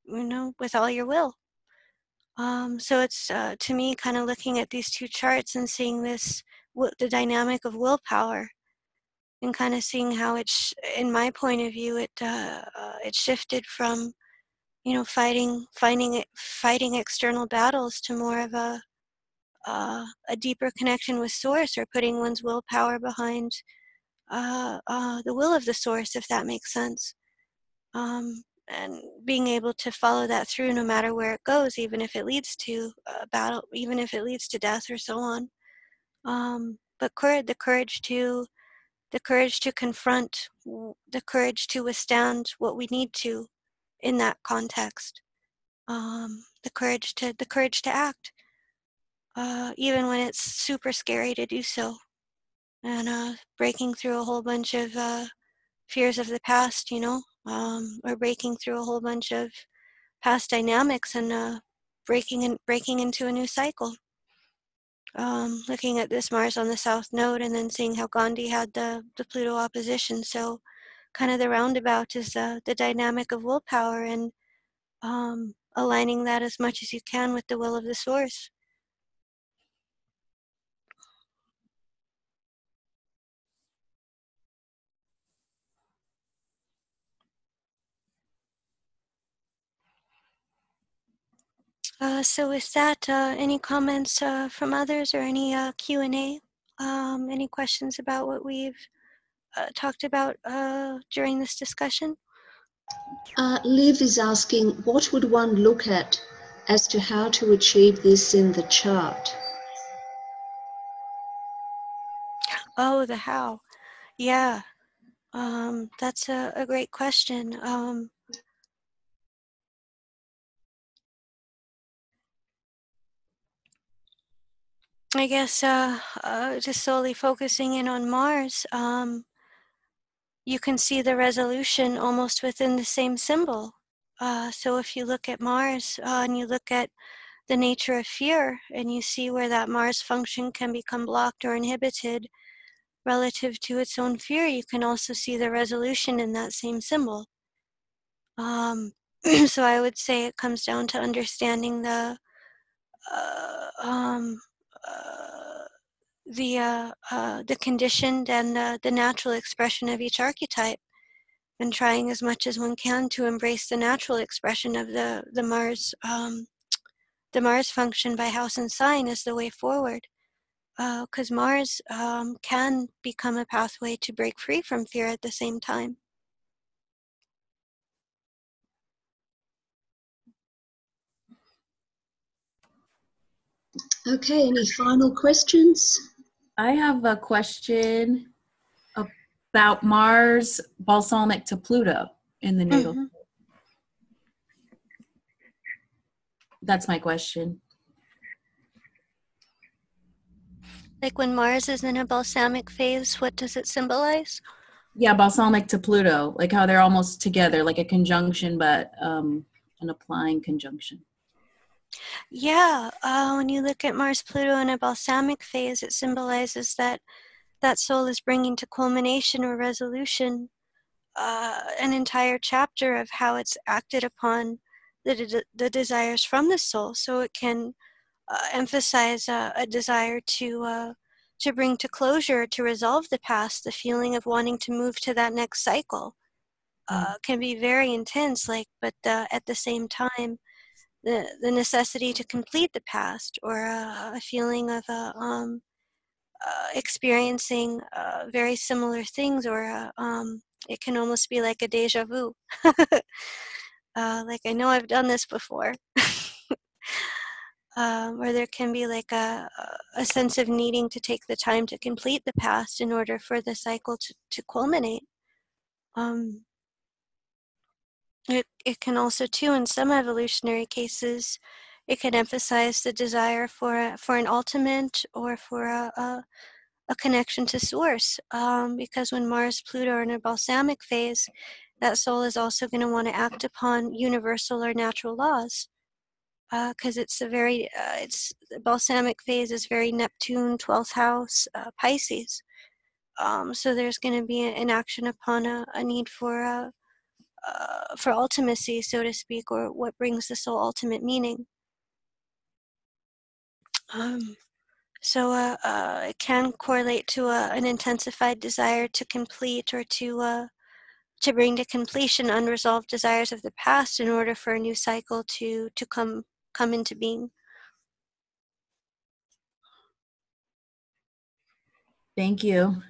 with all your will. So it's to me kind of looking at these two charts and seeing this, the dynamic of willpower, and kind of seeing how it's, in my point of view, it shifted from fighting external battles to more of a deeper connection with source, or putting one's willpower behind the will of the source, if that makes sense. And being able to follow that through no matter where it goes, even if it leads to battle, even if it leads to death or so on. But the courage to confront, the courage to withstand what we need to in that context. The courage to act, even when it's super scary to do so, and breaking through a whole bunch of fears of the past, or breaking through a whole bunch of past dynamics, and breaking into a new cycle. Looking at this Mars on the South Node, and then seeing how Gandhi had the Pluto opposition. So kind of the roundabout is the dynamic of willpower, and aligning that as much as you can with the will of the source. So with that, any comments from others, or any Q&A? Any questions about what we've talked about during this discussion? Liv is asking, what would one look at as to how to achieve this in the chart? Oh, the how. Yeah, that's a great question. I guess just solely focusing in on Mars, you can see the resolution almost within the same symbol. So if you look at Mars and you look at the nature of fear, and you see where that Mars function can become blocked or inhibited relative to its own fear, you can also see the resolution in that same symbol. So I would say it comes down to understanding the conditioned and the natural expression of each archetype, and trying as much as one can to embrace the natural expression of the Mars function by house and sign is the way forward. Because Mars can become a pathway to break free from fear at the same time. Okay, any final questions? I have a question about Mars balsamic to Pluto in the natal. Mm-hmm. That's my question. Like when Mars is in a balsamic phase, what does it symbolize? Yeah, balsamic to Pluto, like how they're almost together, like a conjunction, but an applying conjunction. Yeah, when you look at Mars-Pluto in a balsamic phase, it symbolizes that soul is bringing to culmination or resolution an entire chapter of how it's acted upon the desires from the soul. So it can emphasize a desire to bring to closure, to resolve the past. The feeling of wanting to move to that next cycle can be very intense. But at the same time, the necessity to complete the past, or a feeling of experiencing very similar things, or it can almost be like a deja vu. Like, I know I've done this before. Or there can be like a sense of needing to take the time to complete the past in order for the cycle to culminate. It can also, too, in some evolutionary cases, it can emphasize the desire for an ultimate, or for a connection to source. Because when Mars, Pluto are in a balsamic phase, that soul is also going to want to act upon universal or natural laws. Because it's it's the balsamic phase is very Neptune, 12th house, Pisces. So there's going to be an action upon a need for ultimacy, so to speak, or what brings the soul ultimate meaning. So it can correlate to an intensified desire to complete, or to bring to completion unresolved desires of the past in order for a new cycle to come into being. Thank you.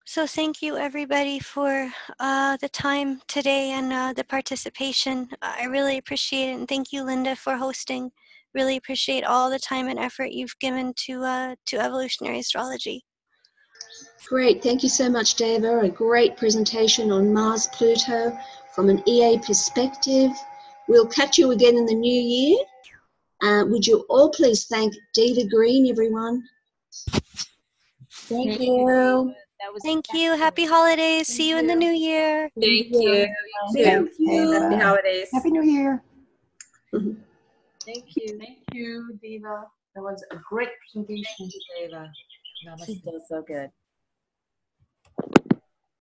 So thank you, everybody, for the time today and the participation. I really appreciate it, and thank you, Linda, for hosting. Really appreciate all the time and effort you've given to evolutionary astrology. Great, thank you so much, Deva. A great presentation on Mars Pluto from an EA perspective. We'll catch you again in the new year. Would you all please thank Deva Green, everyone? Thank you. Thank you. Happy holidays. See you in the new year. Thank you. Thank you. Happy holidays. Happy New Year. Thank you. Thank you, Deva. That was a great presentation, Deva. She does so good.